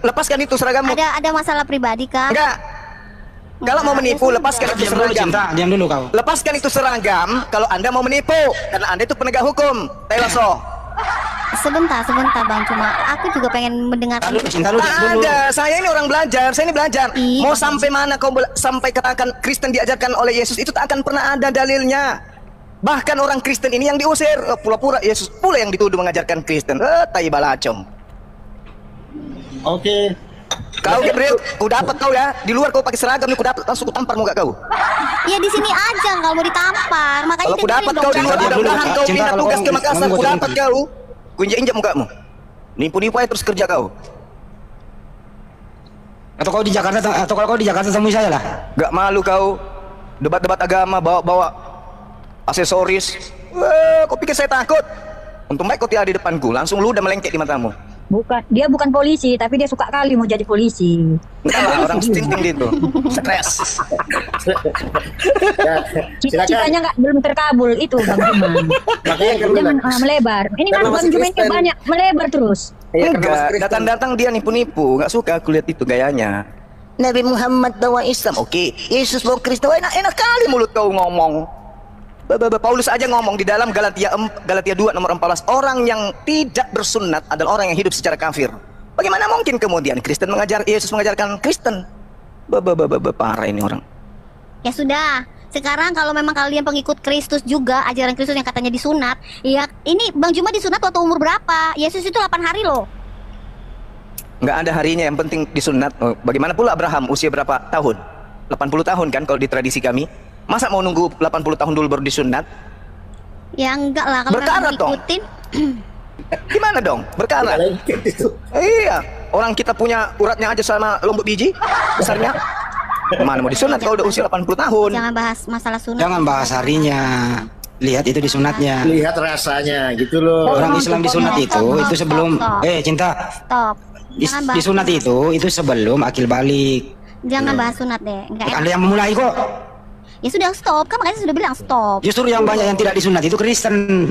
lepaskan itu seragammu. Ada masalah pribadi kah? Enggak. Kalau mau menipu, lepaskan itu seragam. Diam dulu kau. Lepaskan itu seragam kalau Anda mau menipu, karena Anda itu penegak hukum. Tai lasso. Sebentar Bang Juma. Aku juga pengen mendengarkan. Ada, saya ini orang belajar, saya ini belajar. Mau sampai mana kau sampai katakan Kristen diajarkan oleh Yesus, itu tak akan pernah ada dalilnya. Bahkan orang Kristen ini yang diusir, pura-pura Yesus pula yang dituduh mengajarkan Kristen. Tai balacong. Oke. Kau Gabriel, ku dapat kau ya. Di luar kau pakai seragam nih, ku dapat langsung ku tampar muka kau. Ya di sini aja kalau mau ditampar. Makanya kalau ku dapat kau di luar, mudah-mudahan kau pindah tugas ke Makassar, ku dapat kau. Ku injak-injak mukamu. Nipu-nipu aja terus kerja kau. Atau kau di Jakarta, atau kalau kau di Jakarta temui saya lah. Gak malu kau debat-debat agama, bawa-bawa aksesoris. Kau pikir saya takut? Untung baik kau tidak di depanku, langsung lu udah melengkek di matamu. Dia bukan polisi, tapi dia suka kali mau jadi polisi. Orang stinting gitu, stres. Cita-citanya belum terkabul itu Bang Juma. Jangan melebar. Ini kan Bang Juma ini banyak melebar terus. Enggak, datang-datang dia nipu-nipu. Nggak suka aku lihat itu gayanya. Nabi Muhammad bawa Islam, oke. Yesus bawa Kristen, enak kali mulut kau ngomong. Paulus aja ngomong di dalam Galatia 2 nomor 14, orang yang tidak bersunat adalah orang yang hidup secara kafir. Bagaimana mungkin kemudian Yesus mengajarkan Kristen? Parah ini orang. Ya sudah, sekarang kalau memang kalian pengikut Kristus juga, ajaran Kristus yang katanya disunat, ya ini Bang Juma disunat waktu umur berapa? Yesus itu 8 hari loh. Nggak ada harinya, yang penting disunat. Bagaimana pula Abraham, usia berapa tahun? 80 tahun kan kalau di tradisi kami. Masa mau nunggu 80 tahun dulu baru disunat? Ya enggak lah, kalau berkarat dong. Gimana dong? Berkarat. Iya, orang kita punya uratnya aja sama lombok biji besarnya. Mana mau disunat kalau udah usia 80 tahun? Jangan bahas masalah sunat. Jangan bahas harinya. Lihat itu disunatnya. Lihat rasanya gitu loh. Orang Islam disunat itu sebelum Cinta. Stop. Disunat itu sebelum akil balik. Jangan bahas sunat deh. Ada yang memulai kok. Ya sudah stop, kan makanya sudah bilang stop. Justru yang banyak yang tidak disunat itu Kristen.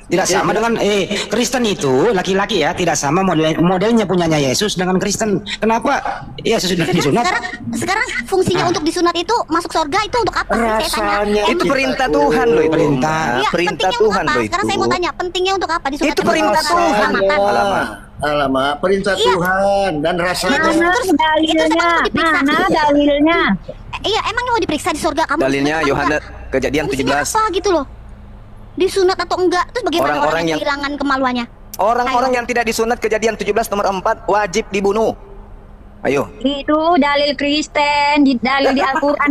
Tidak sama dengan Kristen itu laki-laki ya, tidak sama modelnya punyanya Yesus dengan Kristen. Kenapa? Yesus sudah disunat. Sekarang fungsinya untuk disunat itu masuk surga itu untuk apa sih? Saya tanya. Itu perintah Tuhan loh, perintah. Ya, perintah Tuhan loh itu. Sekarang saya mau tanya, pentingnya untuk apa disunat? Itu perintah Tuhan. Alamak, perintah Tuhan dan rasanya. Mana dalilnya? Iya, emangnya mau diperiksa di surga kamu? Dalilnya Yohanes Kejadian 17. Apa gitu loh? Disunat atau enggak? Terus bagaimana orang yang kehilangan kemaluannya? Orang-orang yang tidak disunat Kejadian 17 nomor 4 wajib dibunuh. Ayo. Itu dalil Kristen, dalil di Al-Qur'an.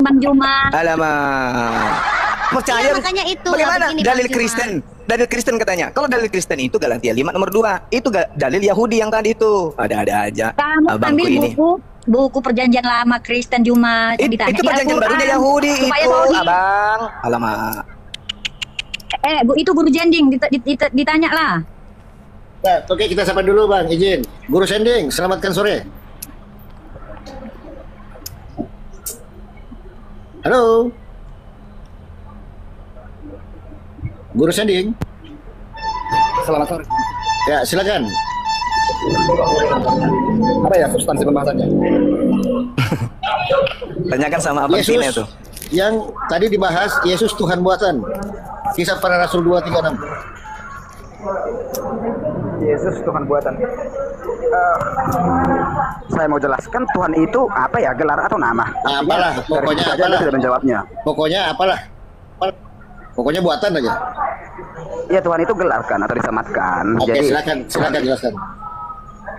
Bang Juma. Alamak. Percaya makanya itu. Bagaimana dalil Kristen? Dalil Kristen katanya. Kalau dalil Kristen itu Galatia 5 nomor 2. Itu dalil Yahudi yang tadi itu. Ada-ada aja. Kamu ambil buku buku perjanjian lama Kristen Juma ditanya. Itu perjanjian barunya Yahudi supaya itu, tahu. abang. Alamak. Bu, itu guru jending ditanya lah. Nah, oke, kita sapa dulu bang, izin. Guru Sending, selamatkan sore. Halo. Guru Sending. Selamat sore. Ya, silakan. Apa ya substansi pembahasannya? Tanyakan sama abang Tina Yesus tuh. yang tadi dibahas, Yesus Tuhan buatan. Kisah para Rasul 236. Yesus Tuhan buatan. Saya mau jelaskan Tuhan itu apa ya, gelar atau nama? Apalah, pokoknya saja apalah. tidak menjawabnya. Pokoknya apalah. Pokoknya buatan aja. Ya Tuhan itu gelar kan atau disematkan. Oke, Jadi silakan jelaskan.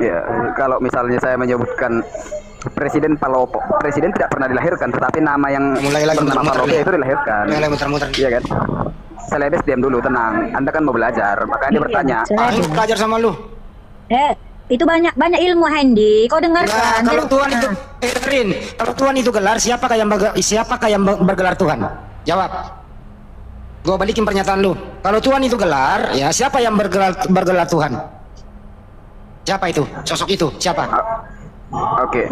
ya kalau misalnya saya menyebutkan Presiden Palopo, presiden tidak pernah dilahirkan, tetapi nama yang Mulai lagi bernama muter-muter Palopo nih. itu dilahirkan. Mulai muter-muter. Iya kan? Selebes diam dulu, tenang. Anda kan mau belajar, makanya dia bertanya. Ini belajar sama lu. Itu banyak ilmu Hendy. Kau dengarkan. Nah, kalau Tuhan itu dengerin, kalau Tuhan itu gelar, siapakah yang bergelar Tuhan? Jawab. Gua balikin pernyataan lu. Kalau Tuhan itu gelar, ya siapa yang bergelar Tuhan? Siapa itu? Sosok itu siapa? Oke.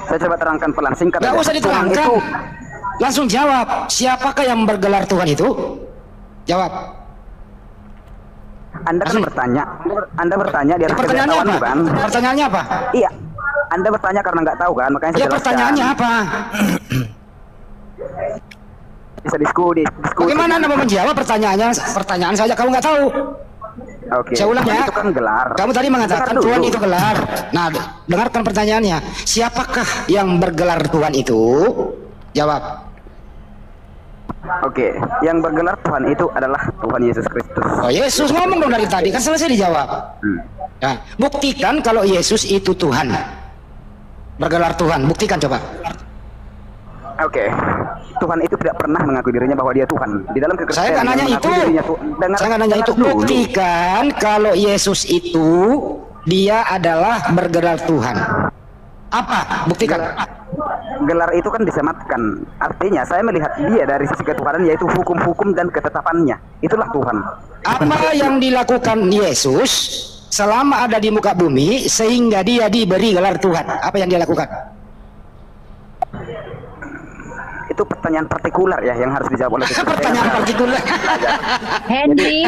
Saya coba terangkan pelan singkat. Gak aja. usah Tuhan diterangkan. itu Langsung jawab. Siapakah yang bergelar Tuhan itu? Jawab. Anda kan bertanya. Anda bertanya di atas Pertanyaannya ketidaktahuan, apa? bukan? Pertanyaannya apa? Iya. Anda bertanya karena nggak tahu kan, makanya saya Ya jelaskan. pertanyaannya apa? Bisa diskusi. Bagaimana Anda mau menjawab pertanyaannya? Pertanyaan saja kamu nggak tahu. Oke. Saya ulang ya. Itu kan gelar. Kamu tadi mengatakan Dengar Tuhan dulu. itu gelar. Nah, dengarkan pertanyaannya. Siapakah yang bergelar Tuhan itu? Jawab. Oke, yang bergelar Tuhan itu adalah Tuhan Yesus Kristus. Oh, Yesus ngomong dong dari tadi, kan selesai dijawab. Nah, buktikan kalau Yesus itu Tuhan. Bergelar Tuhan, buktikan coba. Oke, Tuhan itu tidak pernah mengakui dirinya bahwa dia Tuhan. Di dalam Saya kekristenan nggak nanya itu. Saya nggak nanya itu. Buktikan kalau Yesus itu dia adalah bergelar Tuhan. Apa? Buktikan. Gelar itu kan disematkan. Artinya saya melihat dia dari sisi ketuhanan, yaitu hukum-hukum dan ketetapannya. Itulah Tuhan. Apa yang dilakukan Yesus selama ada di muka bumi sehingga dia diberi gelar Tuhan? Apa yang dia lakukan? Itu pertanyaan partikular ya yang harus dijawab oleh kita. Pertanyaan partikular. Hendy,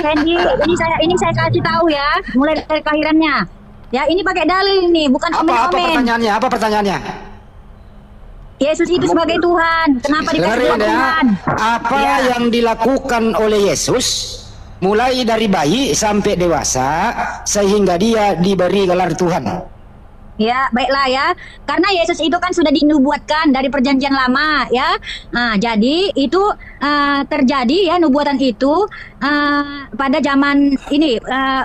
ini saya kasih tahu ya, mulai dari kelahirannya. Ya, ini pakai dalil nih, bukan Apa omen-omen. pertanyaannya? Apa pertanyaannya? Yesus itu sebagai Tuhan. Kenapa dikasih Dengerin ya. Tuhan? Apa Ya. yang dilakukan oleh Yesus mulai dari bayi sampai dewasa sehingga dia diberi gelar Tuhan? Ya, baiklah ya. Karena Yesus itu kan sudah dinubuatkan dari perjanjian lama ya. Nah, jadi itu terjadi ya nubuatan itu pada zaman ini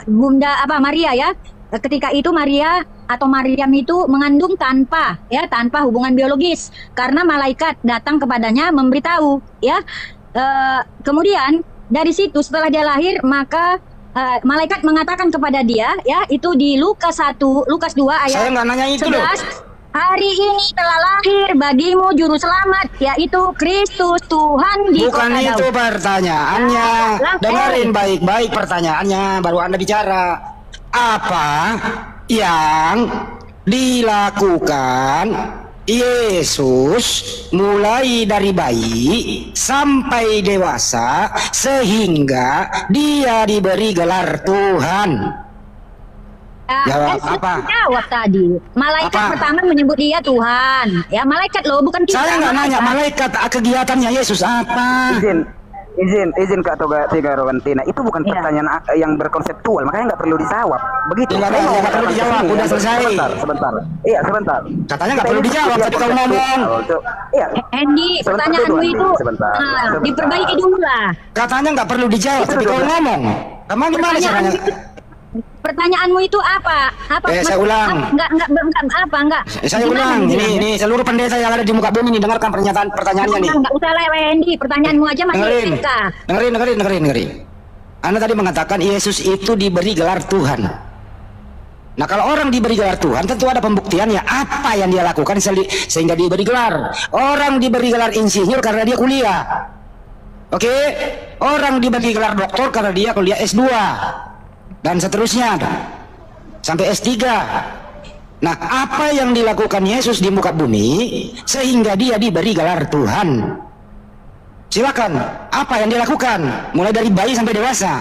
Bunda Maria ya. Ketika itu Maria atau Maryam itu mengandung tanpa hubungan biologis karena malaikat datang kepadanya memberitahu ya. Kemudian dari situ setelah dia lahir maka malaikat mengatakan kepada dia ya, itu di Lukas 2 ayat Saya nggak nanya itu 11. loh. Hari ini telah lahir bagimu juru selamat, yaitu Kristus Tuhan di Bukan kota itu Daud. pertanyaannya. Lah, Dengerin baik-baik pertanyaannya, baru Anda bicara. Apa yang dilakukan Yesus mulai dari bayi sampai dewasa sehingga dia diberi gelar Tuhan? Jawab Saya apa? jawab tadi. Malaikat Apa? pertama menyebut dia Tuhan. Ya, malaikat loh, bukan kita. Saya nggak nanya malaikat kegiatannya Yesus apa. Izin Kak Toga Tiga Rogantina. Itu bukan Iya. pertanyaan yang berkonseptual, makanya nggak perlu dijawab. Begitu. Nggak Saya ada, mau nggak perlu katakan dijawab, kesini. udah selesai. Sebentar. Iya, sebentar. Katanya nggak Kita perlu ini dijawab, dia tapi kau ngomong. Iya. Hendy, Sebentar pertanyaanmu dulu, itu sebentar. diperbaiki dulu lah. Katanya nggak perlu dijawab, tapi kau ngomong. Emang gimana caranya? Pertanyaanmu itu apa? Saya ulang. Enggak. Saya Gimana ulang, nih? ini seluruh pendeta yang ada di muka bumi ini dengarkan pertanyaannya nih. Enggak usah lewat Hendy, pertanyaanmu aja masih Dengerin, SMK. dengerin. Anda tadi mengatakan Yesus itu diberi gelar Tuhan. Nah kalau orang diberi gelar Tuhan tentu ada pembuktiannya apa yang dia lakukan sehingga diberi gelar. Orang diberi gelar insinyur karena dia kuliah. Oke, orang diberi gelar doktor karena dia kuliah S2 dan seterusnya sampai S3. Nah apa yang dilakukan Yesus di muka bumi sehingga dia diberi gelar Tuhan? Silakan, apa yang dilakukan mulai dari bayi sampai dewasa?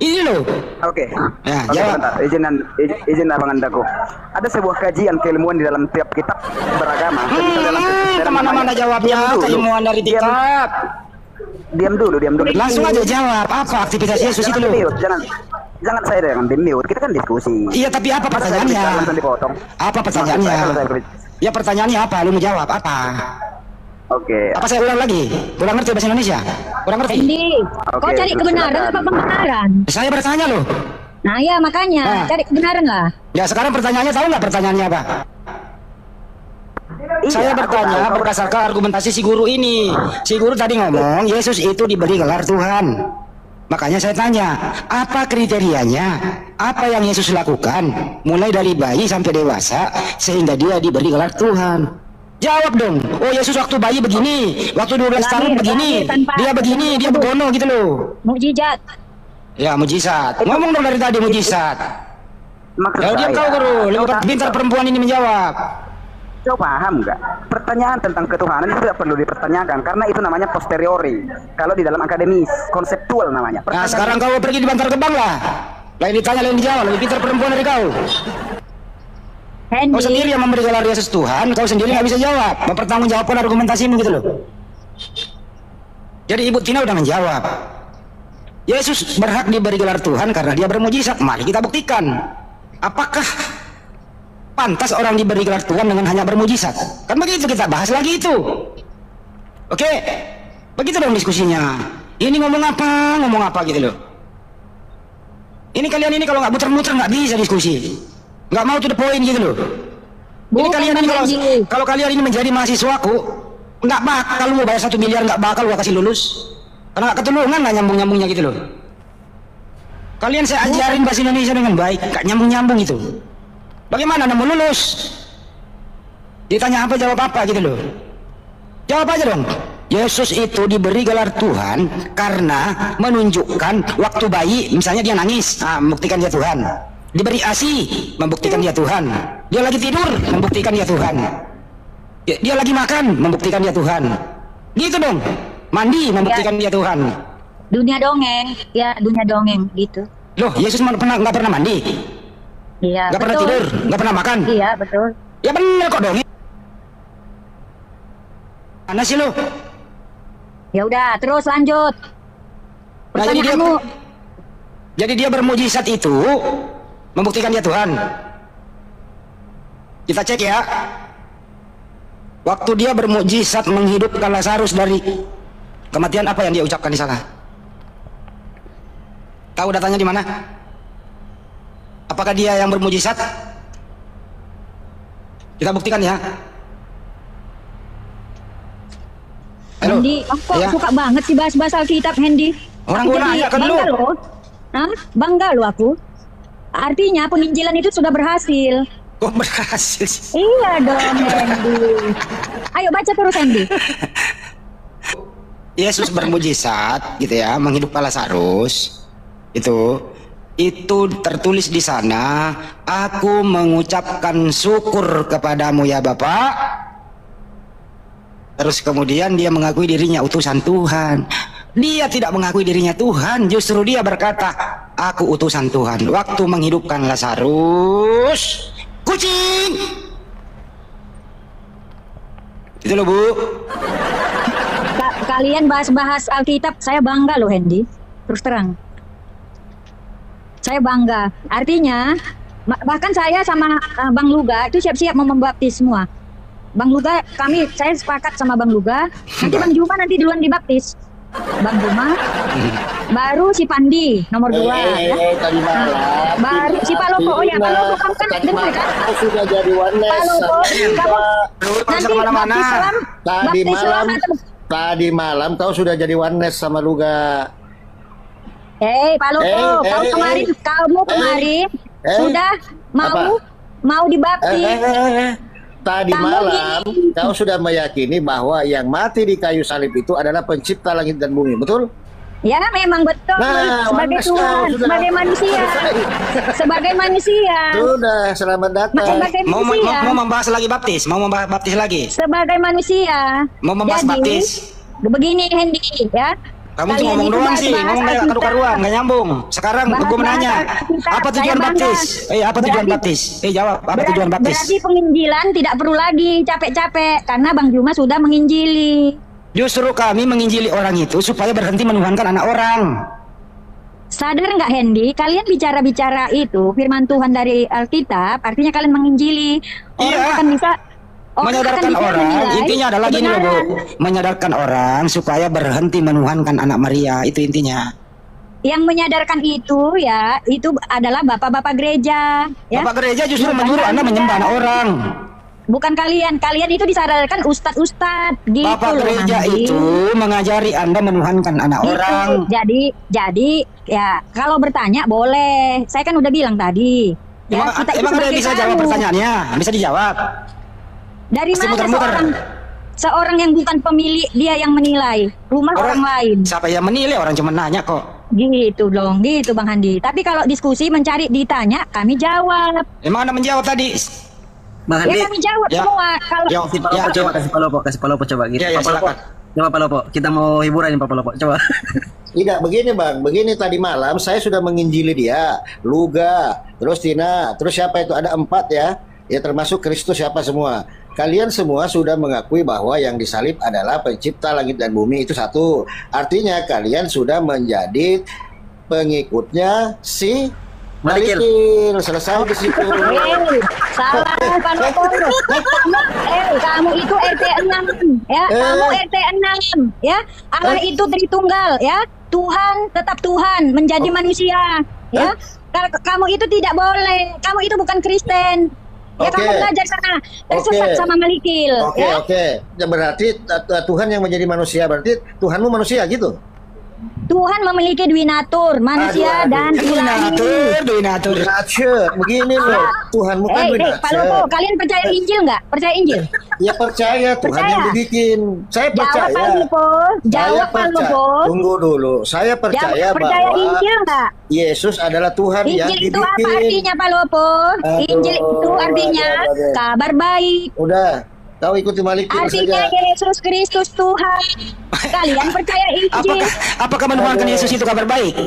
Ini loh. Oke. Ya, Oke, jawab. bentar. Izin abang andaku. Ada sebuah kajian keilmuan di dalam tiap kitab beragama. Kemana-mana jawabnya, keilmuan dari kitab. Diam dulu. Langsung aja jawab. Apa aktivitas Yesus itu loh? Jangan saya dengan di-mute. Kita kan diskusi. Iya, tapi apa pertanyaannya? Apa pertanyaannya? Ya pertanyaannya apa? Lu mau jawab apa? Oke. Apa saya ulang lagi? Kurang ngerti bahasa Indonesia? Kurang ngerti? Hendy, kau cari kebenaran apa pembenaran? Saya bertanya loh. Nah ya makanya, cari kebenaran lah. Ya sekarang pertanyaannya tahu nggak pertanyaannya apa? Saya bertanya berdasarkan argumentasi si guru ini. Si guru tadi ngomong Yesus itu diberi gelar Tuhan. Makanya saya tanya, apa kriterianya? Apa yang Yesus lakukan mulai dari bayi sampai dewasa sehingga dia diberi gelar Tuhan? Jawab dong. Oh Yesus waktu bayi begini, waktu 12 tahun begini, dia begini, dia begono gitu loh. Mukjizat. Ya mujizat. Ngomong dong dari tadi mujizat. Kalau diam kau guru, lebih pintar perempuan ini menjawab. Kau paham nggak? Pertanyaan tentang ketuhanan itu tidak perlu dipertanyakan karena itu namanya posteriori. Kalau di dalam akademis, konseptual namanya. Nah sekarang kau pergi di Bantar Gebang lah. Lain ditanya, lain dijawab. Lebih pintar perempuan dari kau. Hendy. Kau sendiri yang memberi gelar Yesus Tuhan, kau sendiri nggak bisa jawab, mempertanggungjawabkan argumentasimu gitu loh. Jadi Ibu Tina udah menjawab. Yesus berhak diberi gelar Tuhan karena dia bermujizat. Mari kita buktikan. Apakah pantas orang diberi gelar Tuhan dengan hanya bermujizat? Kan begitu kita bahas lagi itu. Oke, begitu dong diskusinya. Ini ngomong apa gitu loh. Ini kalian ini kalau nggak muter-muter nggak bisa diskusi. Nggak mau to the point gitu loh. Ini kalian ini kalau kalian ini menjadi mahasiswaku, nggak bakal lu mau bayar 1 miliar, nggak bakal gua kasih lulus. Karena nggak ketulungan nggak nyambung-nyambungnya gitu loh. Kalian saya ajarin bahasa Indonesia dengan baik, nggak nyambung-nyambung gitu. Bagaimana mau lulus? Ditanya apa jawab apa gitu loh. Jawab aja dong. Yesus itu diberi gelar Tuhan karena menunjukkan waktu bayi, misalnya dia nangis, membuktikan dia Tuhan. Diberi ASI, membuktikan dia Tuhan. Dia lagi tidur, membuktikan dia Tuhan. Dia lagi makan, membuktikan dia Tuhan. Gitu dong. Mandi, membuktikan dia Tuhan. Dunia dongeng, ya dunia dongeng gitu. Loh, Yesus nggak pernah mandi? Iya. Nggak pernah tidur, nggak pernah makan? Iya betul. Ya bener kok dongeng. Mana sih lo? Ya udah, terus lanjut. Nah, jadi dia bermujizat itu membuktikan dia Tuhan. Kita cek ya. Waktu dia bermujizat menghidupkan Lazarus dari kematian, apa yang dia ucapkan di sana? Tahu datanya di mana? Apakah dia yang bermujizat? Kita buktikan ya. Halo. Hendy, kok Ya. suka banget sih bahas-bahas Alkitab, Hendy? Orang Aku gua jadi nanya kan lu. bangga loh. Hah? Bangga loh aku. Artinya penginjilan itu sudah berhasil. Kok berhasil sih? Iya dong, Hendy. Ayo baca terus, Hendy. Yesus bermujizat gitu ya, menghidupkan Lazarus. Itu tertulis di sana, aku mengucapkan syukur kepadamu ya Bapak. Terus kemudian dia mengakui dirinya utusan Tuhan. Dia tidak mengakui dirinya Tuhan, justru dia berkata, aku utusan Tuhan. Waktu menghidupkan Lazarus, kucing. Itu loh Bu. Kalian bahas-bahas Alkitab, saya bangga loh, Hendy. Terus terang. Saya bangga. Artinya, bahkan saya sama Bang Luga itu siap-siap mau membaptis semua. Bang Luga, saya sepakat sama Bang Luga. Nanti Bang Juma nanti duluan dibaptis. Bang Juma, baru si Pandi nomor 2 ya. Tadi malam. Baru si Pak Loko. Oh ya, Pak Loko kamu kan dengar kan? Sudah jadi oneness. Pak Loko, kamu nanti baptis salam. Tadi malam kau sudah jadi oneness sama Luga. Pak Loko, kamu kemarin sudah mau dibaptis. Tadi Kamu malam gini. kau sudah meyakini bahwa yang mati di kayu salib itu adalah pencipta langit dan bumi, betul? Ya memang betul, Nah, sebagai Wanas, Tuhan, kau sudah sebagai manusia, sebagai manusia, Sudah, selamat datang. sebagai Mau manusia, membahas lagi baptis, mau membahas baptis lagi. sebagai manusia. Mau membahas baptis. Begini Hendy, ya. Kamu cuma Kalian ngomong itu doang sih, bahas-bahas ngomong kayak Alkitab. karu-karuan, nggak nyambung. Sekarang gue Bahas-bahas menanya, Alkitab, apa saya tujuan bangga. baptis? Apa tujuan Berarti- baptis? Jawab, apa tujuan baptis? Berarti penginjilan tidak perlu lagi capek-capek karena Bang Juma sudah menginjili. Justru kami menginjili orang itu supaya berhenti menuhankan anak orang. Sadar nggak Hendy? Kalian bicara-bicara itu firman Tuhan dari Alkitab, artinya kalian menginjili. Orang Iya. akan bisa Menyadarkan akan bisa orang, menilai intinya adalah gini loh Bu. kebenaran. Menyadarkan orang supaya berhenti menuhankan anak Maria, itu intinya. Yang menyadarkan itu ya, itu adalah bapak-bapak gereja. Ya. Bapak gereja justru Bukan menyuruh Anda kalian. menyembah anak orang. Bukan kalian itu disadarkan ustadz-ustadz gitu Bapak loh, gereja Nanti. itu mengajari Anda menuhankan anak Gitu. orang. Jadi ya kalau bertanya boleh. Saya kan udah bilang tadi. Ya, Emang, kita itu emang ada yang sebagai bisa jawab tamu. pertanyaannya? Bisa dijawab. Dari Pasti mana muter-muter. seorang yang bukan pemilik dia yang menilai rumah orang lain? Siapa yang menilai, orang cuma nanya kok. Gitu dong, gitu Bang Handi. Tapi kalau diskusi mencari ditanya, kami jawab. Emang Anda menjawab tadi? Bang Ya Andi, kami jawab Ya. semua. Kalau Yo, kasih Palopo ya, coba, kasih Palopo coba gitu. Ya, ya, Pak Palopo. silakan. Coba Palopo, kita mau hiburan nih Pak Palopo, coba. Tidak, begini Bang, begini tadi malam saya sudah menginjili dia, Luga, terus Tina, terus siapa itu, ada 4 ya, ya termasuk Kristus siapa semua. Kalian semua sudah mengakui bahwa yang disalib adalah pencipta langit dan bumi, itu satu. Artinya kalian sudah menjadi pengikutnya si Malikil. Malikil. Selesai di situ. salah Pak Lopo. Kamu itu RT 6 ya. Kamu RT 6 ya. Allah itu Tritunggal ya. Tuhan tetap Tuhan menjadi manusia ya. Kamu itu tidak boleh. Kamu itu bukan Kristen. Ya Oke. kamu belajar sana tersesat Oke. sama Malikil Oke, ya. oke. Ya, berarti Tuhan yang menjadi manusia, berarti Tuhanmu manusia gitu. Tuhan memiliki dwi natur, manusia Aduh, dan ilahi. Duh, natur. Nature, begini loh. Tuhanmu kan Pak Lopo, kalian percaya Injil nggak? Percaya Injil? Ya percaya Tuhan Percaya? yang dibikin. Saya Jawab Pak percaya. Lopo. Jawab Pak Lopo. Tunggu dulu. Saya percaya Percaya bahwa Injil nggak? Yesus adalah Tuhan yang Injil itu dibikin. apa artinya Pak Lopo? Aduh, Injil itu artinya aduh. kabar baik. Udah, kau ikuti Malikil Artinya saja. Yesus Kristus Tuhan. Kalian percaya Injil? Apakah menuhankan Yesus itu kabar baik?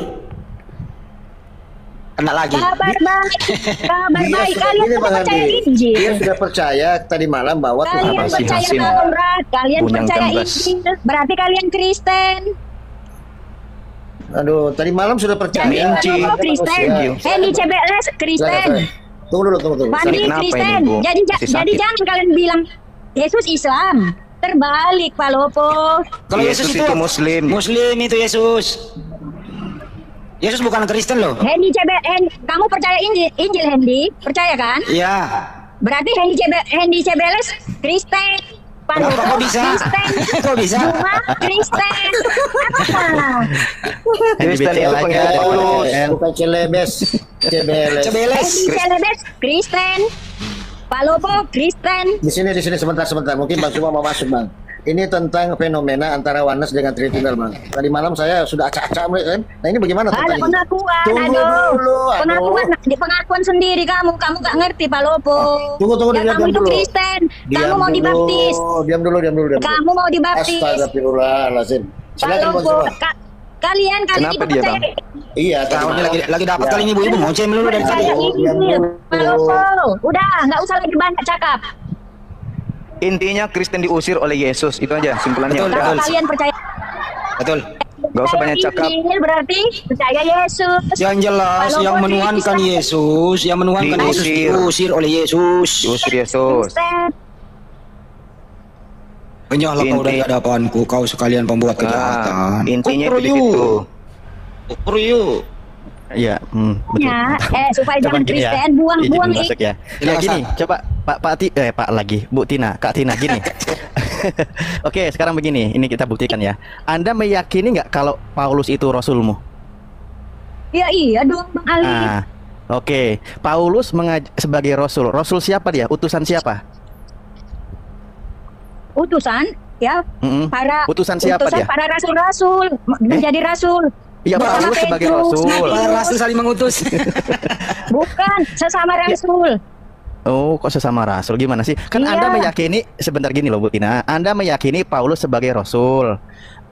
Kena lagi. Kabar baik. Kabar Dia baik. sudah- Kalian gini, tidak Bang percaya Andi. Injil? Dia sudah percaya tadi malam bahwa Kalian Tuhan percaya Hasim? Taurat, kalian Bunyang percaya 16. Injil, berarti kalian Kristen. Aduh, tadi malam sudah percaya. Jadi Injil. Lopo Kristen, Hendy CBLS Kristen, Tunggu dulu, tunggu. Pandi Kenapa ini, Kristen. Bu? Jadi Masih jadi sakit. jangan kalian bilang Yesus Islam. Terbalik Pak Lopo. Kalau Yesus, Yesus itu Muslim. Muslim itu Yesus. Yesus bukan Kristen loh. Hendy kamu percaya Injil Hendy? Percaya kan? Iya. Berarti Hendy CBLS Kristen. Pak Kenapa Lopo kok bisa? Kristen. Kok bisa? Juma Kristen. Apa? Kristen itu pengikut Paulus. Bukan celebes. Cebeles. Cebeles. Hendy CBLS Kristen. Pak Lopo Kristen. Di sini sebentar. Mungkin Bang cuma mau masuk, Bang. Ini tentang fenomena antara Oneness dengan Tritunggal, Bang. Tadi malam saya sudah acak-acak, kan? Nah, ini bagaimana Ada tentang ini? pengakuan, Tunggu aduh. dulu, aduh. Pengakuan sendiri kamu gak ngerti Pak Lopo. Tunggu, Ya, diam kamu itu dulu. Kristen, kamu Diam mau dulu. dibaptis. Diam dulu. Kamu mau dibaptis. Astagfirullahaladzim. Pak Silakan, Bang Lopo, Cuma. kalian Kenapa itu dia, percaya Bang? Iya, Tahu ini lagi dapat Ya. kali ini ibu ngoceh melulu dari tadi. percaya Diam Injil. dulu. Pak Lopo, udah nggak usah lagi banyak cakap. Intinya Kristen diusir oleh Yesus, itu aja simpulannya. Betul, Udah. Kalau betul. kalian percaya Betul. Gak usah banyak cakap. Injil berarti percaya Yesus. Yang jelas Pak Lopo yang menuhankan Kristen. Yesus, yang menuhankan Yesus Diusir. diusir oleh Yesus. Diusir Yesus. Kristen. Penyalah kau dari hadapanku, kau sekalian pembuat kejahatan. Intinya itu di Ukruyu. situ. Ukruyu. Iya, betul. Ya, supaya Coba jangan gini ya. Kristen, buang-buang Izin masuk ya. Silakan, Ya gini, Ustaz. coba Pak lagi, Bu Tina, Kak Tina gini. Oke, sekarang begini, ini kita buktikan ya. Anda meyakini nggak kalau Paulus itu rasulmu? Ya iya dong Bang Ali. Nah, Oke, Paulus sebagai rasul. Rasul siapa dia? Utusan siapa? Utusan ya, para Utusan siapa dia? para rasul-rasul menjadi rasul. Iya, Paulus sebagai rasul. Para rasul saling mengutus. Bukan, sesama rasul. Oh, kok sesama rasul? Gimana sih? Kan Iya. Anda meyakini, sebentar gini loh Bu Tina, Anda meyakini Paulus sebagai rasul.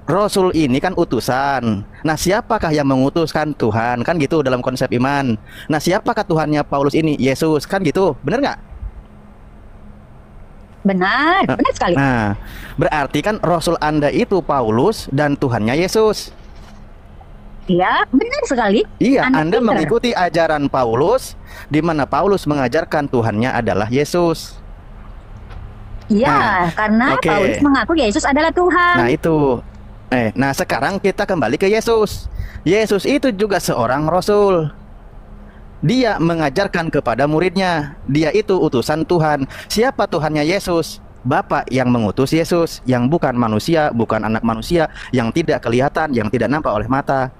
Rasul ini kan utusan. Nah, siapakah yang mengutuskan? Tuhan, kan gitu dalam konsep iman. Nah, siapakah Tuhannya Paulus ini? Yesus, kan gitu. Benar nggak? Benar sekali. Nah, berarti kan rasul Anda itu Paulus dan Tuhannya Yesus. Iya, benar sekali. Iya, Anda pintar. mengikuti ajaran Paulus, di mana Paulus mengajarkan Tuhannya adalah Yesus. Iya, karena oke. Paulus mengaku Yesus adalah Tuhan. Nah itu. Nah sekarang kita kembali ke Yesus. Yesus itu juga seorang rasul. Dia mengajarkan kepada muridnya. Dia itu utusan Tuhan. Siapa Tuhannya Yesus? Bapa yang mengutus Yesus, yang bukan manusia, bukan anak manusia, yang tidak kelihatan, yang tidak nampak oleh mata.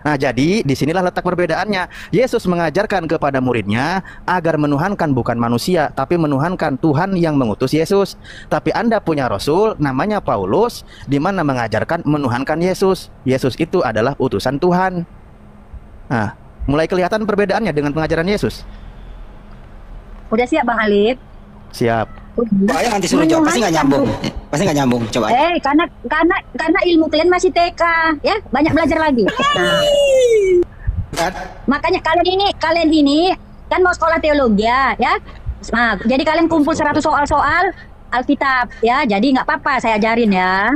Nah, jadi disinilah letak perbedaannya. Yesus mengajarkan kepada muridnya agar menuhankan bukan manusia, tapi menuhankan Tuhan yang mengutus Yesus. Tapi Anda punya rasul, namanya Paulus, di mana mengajarkan menuhankan Yesus. Yesus itu adalah utusan Tuhan. Nah, mulai kelihatan perbedaannya dengan pengajaran Yesus. Udah siap Bang Alif? Siap. Ayo nanti suruh jawab, pasti nggak nyambung. Pasti nggak nyambung, coba. Karena ilmu kalian masih TK, ya banyak belajar lagi. Nah, makanya kalian ini kan mau sekolah teologi ya. Nah, jadi kalian kumpul 100 soal-soal Alkitab ya. Jadi nggak apa-apa saya ajarin ya.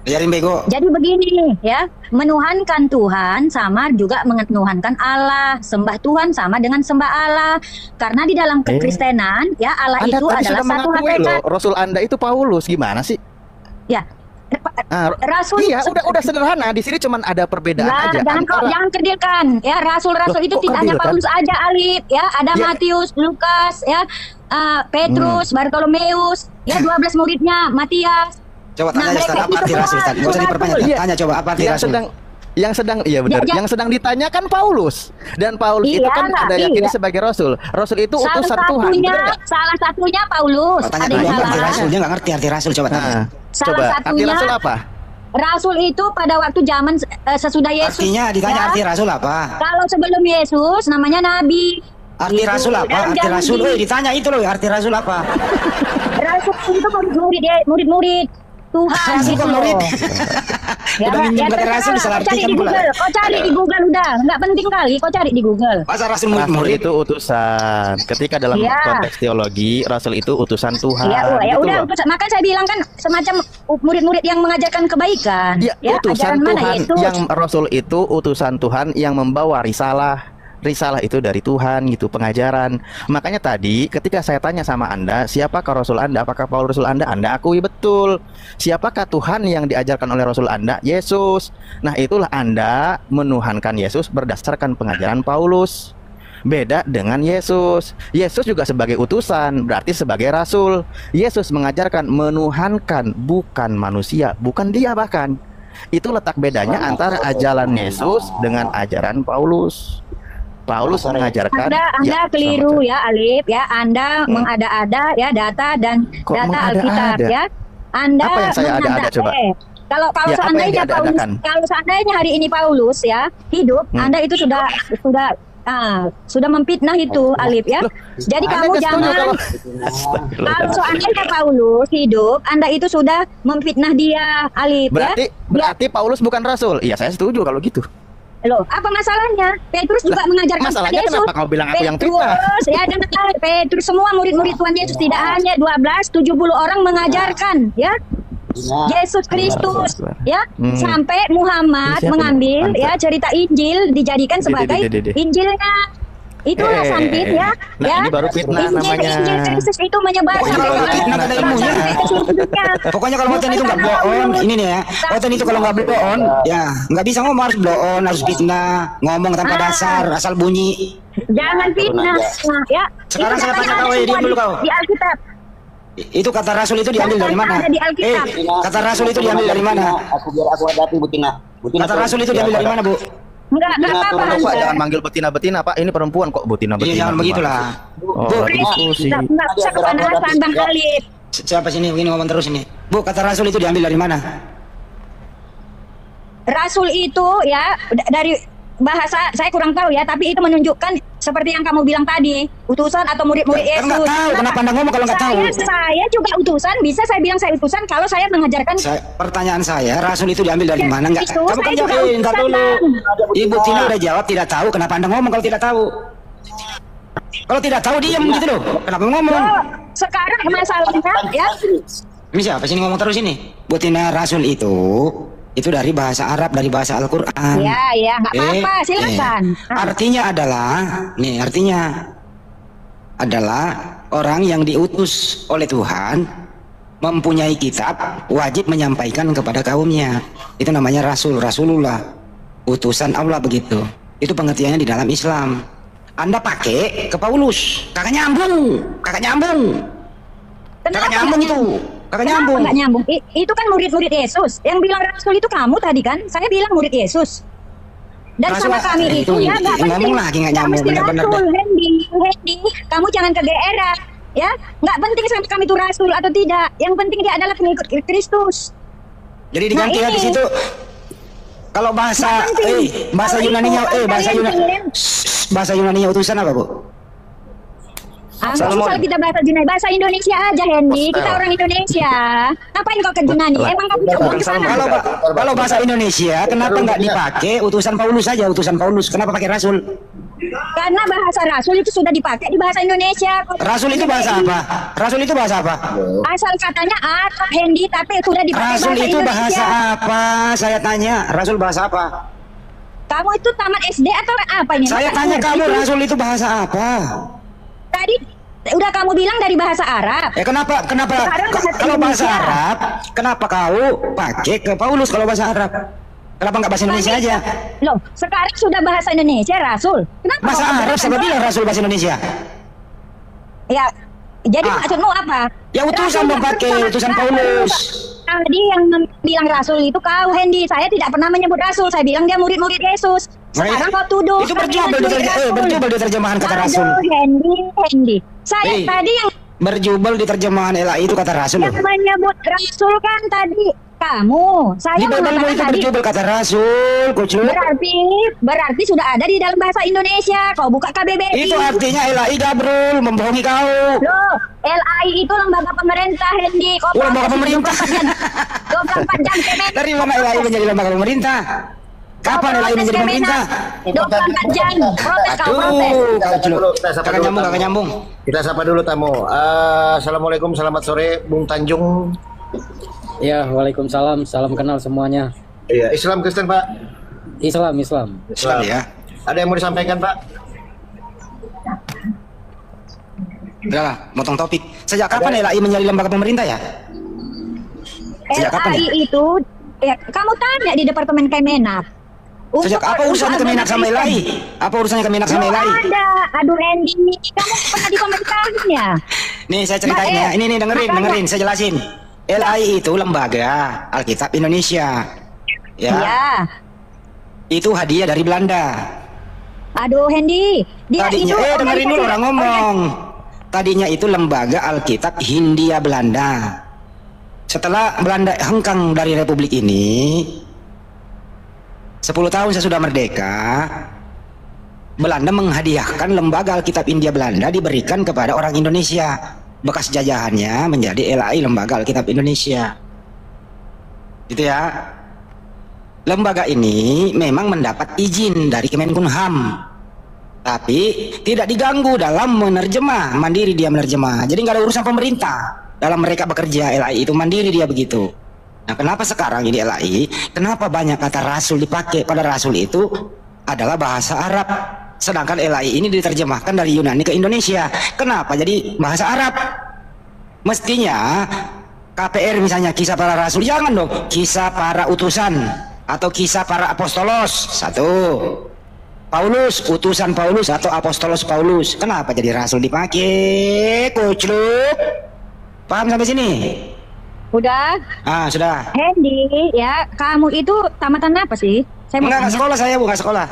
Ajarin bego. Jadi begini ya, menuhankan Tuhan sama juga menuhankan Allah. Sembah Tuhan sama dengan sembah Allah. Karena di dalam kekristenan ya Allah Anda itu tadi adalah sudah satu mengakui hakikat. loh, rasul Anda itu Paulus. Gimana sih? Ya. Rasul iya udah sederhana. Di sini cuma ada perbedaan aja. Jangan kerdilkan ya, rasul-rasul itu tidak hanya Paulus aja, Alif ya, ada Matius, Lukas ya, Petrus, Bartolomeus ya, 12 muridnya Matias. Coba tanya Ustaz, apa arti rasul? Ustaz, nggak usah diperpanjang. Tanya coba apa arti rasul? Iya benar. Yang sedang ditanyakan Paulus, dan Paulus itu kan ada yakini sebagai rasul. Rasul itu utusan Tuhan. Salah satunya Paulus. Tanya dulu apa arti rasul? Dia nggak ngerti arti rasul. Coba tanya. Salah satunya. Arti rasul apa? Rasul itu pada waktu zaman sesudah Yesus. Artinya ditanya arti rasul apa? Kalau sebelum Yesus namanya nabi. Arti rasul apa? Arti rasul. Ditanya itu loh, arti rasul apa? Rasul itu murid-murid Tuhan gitu loh. Udah minjem kata rasul salah artikan pula. Kau cari di Google udah, nggak penting kali. Kau cari di Google. Masa rasul murid itu utusan. Ketika dalam konteks teologi, rasul itu utusan Tuhan. Ya udah, makanya saya bilang kan semacam murid-murid yang mengajarkan kebaikan. Ya, utusan Tuhan. Yang rasul itu utusan Tuhan yang membawa risalah. Risalah itu dari Tuhan gitu, pengajaran. Makanya tadi ketika saya tanya sama Anda, siapakah Rasul Anda? Apakah Paulus Rasul Anda? Anda akui betul. Siapakah Tuhan yang diajarkan oleh Rasul Anda? Yesus. Nah, itulah Anda menuhankan Yesus berdasarkan pengajaran Paulus. Beda dengan Yesus. Yesus juga sebagai utusan, berarti sebagai rasul. Yesus mengajarkan menuhankan bukan manusia, bukan dia bahkan. Itu letak bedanya antara ajaran Yesus dengan ajaran Paulus. Paulus mengajarkan. Anda keliru ya Alif ya. Anda mengada-ada ya data dan data Alkitab ya. Anda apa yang saya ada-ada coba? Kalau seandainya Paulus, kalau seandainya hari ini Paulus ya hidup, Anda itu sudah memfitnah itu Alif ya. Jadi kamu jangan kalau seandainya Paulus hidup, Anda itu sudah memfitnah dia Alif ya. Berarti Paulus bukan rasul. Iya, saya setuju kalau gitu. Loh, apa masalahnya? Petrus juga mengajarkan Yesus. Kenapa kau bilang aku yang fitnah? Ya, dan Petrus semua murid-murid Tuhan Yesus, tidak hanya 12, 70 orang mengajarkan, ya. Yesus Kristus, ya. Sampai Muhammad mengambil ya cerita Injil dijadikan sebagai Injilnya. Itulah santit ya. Nah, ini baru fitnah namanya. Injil Kristus itu menyebar Pokoknya kalau Oten itu nggak blow on, ini nih ya. Oten itu kalau nggak blow on, ya nggak bisa ngomong, harus blow on, harus fitnah, ngomong tanpa dasar, asal bunyi. Jangan fitnah, ya. Sekarang saya tanya kau, diam dulu kau. Di Alkitab. Itu kata rasul itu diambil dari mana? Kata rasul itu diambil dari mana? Aku biar aku hadapi Bu Tina. Kata rasul itu diambil dari mana, Bu? Enggak apa-apa. Tolong Pak, Anda. jangan manggil betina-betina Pak. Ini perempuan kok betina-betina. Iya, jangan begitulah. Oh, diskusi. Enggak usah kepanasan Bang Khalid. Siapa sini begini ngomong terus ini? Bu, kata Rasul itu diambil dari mana? Rasul itu ya dari bahasa saya kurang tahu ya, tapi itu menunjukkan seperti yang kamu bilang tadi, utusan atau murid-murid Kan Yesus. nggak tahu, kenapa Anda ngomong kalau nggak tahu? Saya juga utusan, bisa saya bilang saya utusan kalau saya mengajarkan. Pertanyaan saya, Rasul itu diambil dari mana? Enggak. Itu, Kamu kan saya juga jawab, entar utusan, dulu. Bang. Ibu Tina udah jawab tidak tahu, kenapa Anda ngomong kalau tidak tahu? Kalau tidak tahu diam gitu loh. Kenapa ngomong? Oh, sekarang masalahnya ya. Ini siapa sini ngomong terus ini? Bu Tina, Rasul itu dari bahasa Arab, dari bahasa Al-Qur'an. Ya, nggak apa-apa, silakan. Artinya adalah orang yang diutus oleh Tuhan, mempunyai kitab, wajib menyampaikan kepada kaumnya. Itu namanya Rasul, Rasulullah, utusan Allah begitu. Itu pengertiannya di dalam Islam. Anda pakai ke Paulus, kagak nyambung. Kagak nyambung itu. Kagak nyambung. Nggak nyambung. Itu kan murid-murid Yesus. Yang bilang Rasul itu kamu tadi kan? Saya bilang murid Yesus. Dan Rasul, sama kami itu ya nggak penting. ngomong lagi nggak nyambung, mesti benar-benar Rasul, dah. Hendy, kamu jangan kegeeran. Ya, nggak penting sampai kami itu Rasul atau tidak. Yang penting dia adalah pengikut Kristus. Jadi diganti Nah, di ini. situ. Kalau bahasa Nggak penting. bahasa Kalau Yunaninya itu bahasa Yunaninya utusan apa, Bu? Nggak usah kita bahasa Indonesia aja, Hendy. Kita orang Indonesia. Ngapain kau ke Yunani? Emang kamu jauh ke sana? Kalau bahasa Indonesia, kenapa nggak dipakai utusan Paulus saja, utusan Paulus? Kenapa pakai Rasul? Karena bahasa Rasul itu sudah dipakai di bahasa Indonesia. Rasul itu bahasa apa? Rasul itu bahasa apa? Asal katanya Arab, Hendy, tapi sudah dipakai Rasul bahasa itu Indonesia. bahasa apa? Saya tanya, Rasul bahasa apa? Kamu itu tamat SD atau apa ini? Saya Masa tanya kamu, itu? Rasul itu bahasa apa? Tadi udah kamu bilang dari bahasa Arab. Kenapa Sekarang kalau bahasa Indonesia. Arab, kenapa kau pakai ke Paulus kalau bahasa Arab? Kenapa nggak bahasa Indonesia aja? Loh, sekarang sudah bahasa Indonesia, Rasul. Kenapa Bahasa kau Arab keberatan siapa dulu? bilang Rasul bahasa Indonesia? Ya, jadi maksudmu apa? Ya utusan Rasul dong pakai, sama utusan sekali. Paulus. Tadi yang bilang Rasul itu kau, Hendy. Saya tidak pernah menyebut Rasul. Saya bilang dia murid-murid Yesus. Sekarang kau tuduh. Itu kami berjubel murid Rasul. berjubel di terjemahan kata Rasul. Aduh, Hendy. Saya tadi yang Berjubel di terjemahan LAI itu kata Rasul. yang menyebut Rasul kan tadi kamu. Saya Di Bible mengatakan itu tadi. berjubel kata Rasul, kucuk. Berarti sudah ada di dalam bahasa Indonesia. Kau buka KBBI. Itu artinya LAI gabrul, membohongi kau. Loh, LAI itu lembaga pemerintah, Hendy. Kau Lembaga protes pemerintah. 24 jam Kementerian. Dari mana LAI menjadi lembaga pemerintah? Kapan LAI menjadi pemerintah? 24 jam. Protes kau, Aduh, protes. kau celuk. Kita sapa Kakak dulu nyambung, tamu. kakak nyambung. Kita sapa dulu tamu. Assalamualaikum, selamat sore, Bung Tanjung. Ya, waalaikumsalam, salam kenal semuanya. Iya, Islam Kristen Pak. Islam. Islam ya. Ada yang mau disampaikan Pak? Udahlah, motong topik. Sejak kapan LAI menjadi lembaga pemerintah ya? Sejak kapan ya? LAI itu, ya, kamu tanya di Departemen Kemenak. Sejak apa urusannya Kemenak sama LAI? Apa urusannya Kemenak sama LAI? Ada, aduh Hendy, kamu pernah di pemerintahan ya? Nih saya ceritain ya. Ini nih dengerin, saya jelasin. LAI itu lembaga Alkitab Indonesia. Ya. Iya. Itu hadiah dari Belanda. Aduh Hendy, dia Tadinya, itu dengerin dulu orang ngomong. Tadinya itu lembaga Alkitab Hindia Belanda. Setelah Belanda hengkang dari Republik ini, 10 tahun sesudah merdeka, Belanda menghadiahkan lembaga Alkitab Hindia Belanda diberikan kepada orang Indonesia. Bekas jajahannya menjadi LAI Lembaga Alkitab Indonesia. Gitu ya. Lembaga ini memang mendapat izin dari Kemenkumham, tapi tidak diganggu dalam menerjemah, mandiri dia menerjemah. Jadi nggak ada urusan pemerintah dalam mereka bekerja. LAI itu mandiri dia begitu. Nah, kenapa sekarang ini LAI? Kenapa banyak kata Rasul dipakai? Pada Rasul itu adalah bahasa Arab, sedangkan LAI ini diterjemahkan dari Yunani ke Indonesia. Kenapa jadi bahasa Arab? Mestinya KPR misalnya kisah para Rasul, jangan dong kisah para utusan atau kisah para apostolos. Satu, Paulus, utusan Paulus atau apostolos Paulus. Kenapa jadi Rasul dipakai? Kucluk. Paham sampai sini? Udah. Sudah. Hendy, ya, kamu itu tamatan apa sih? Saya mau Enggak tanya. sekolah saya, Bu, nggak sekolah.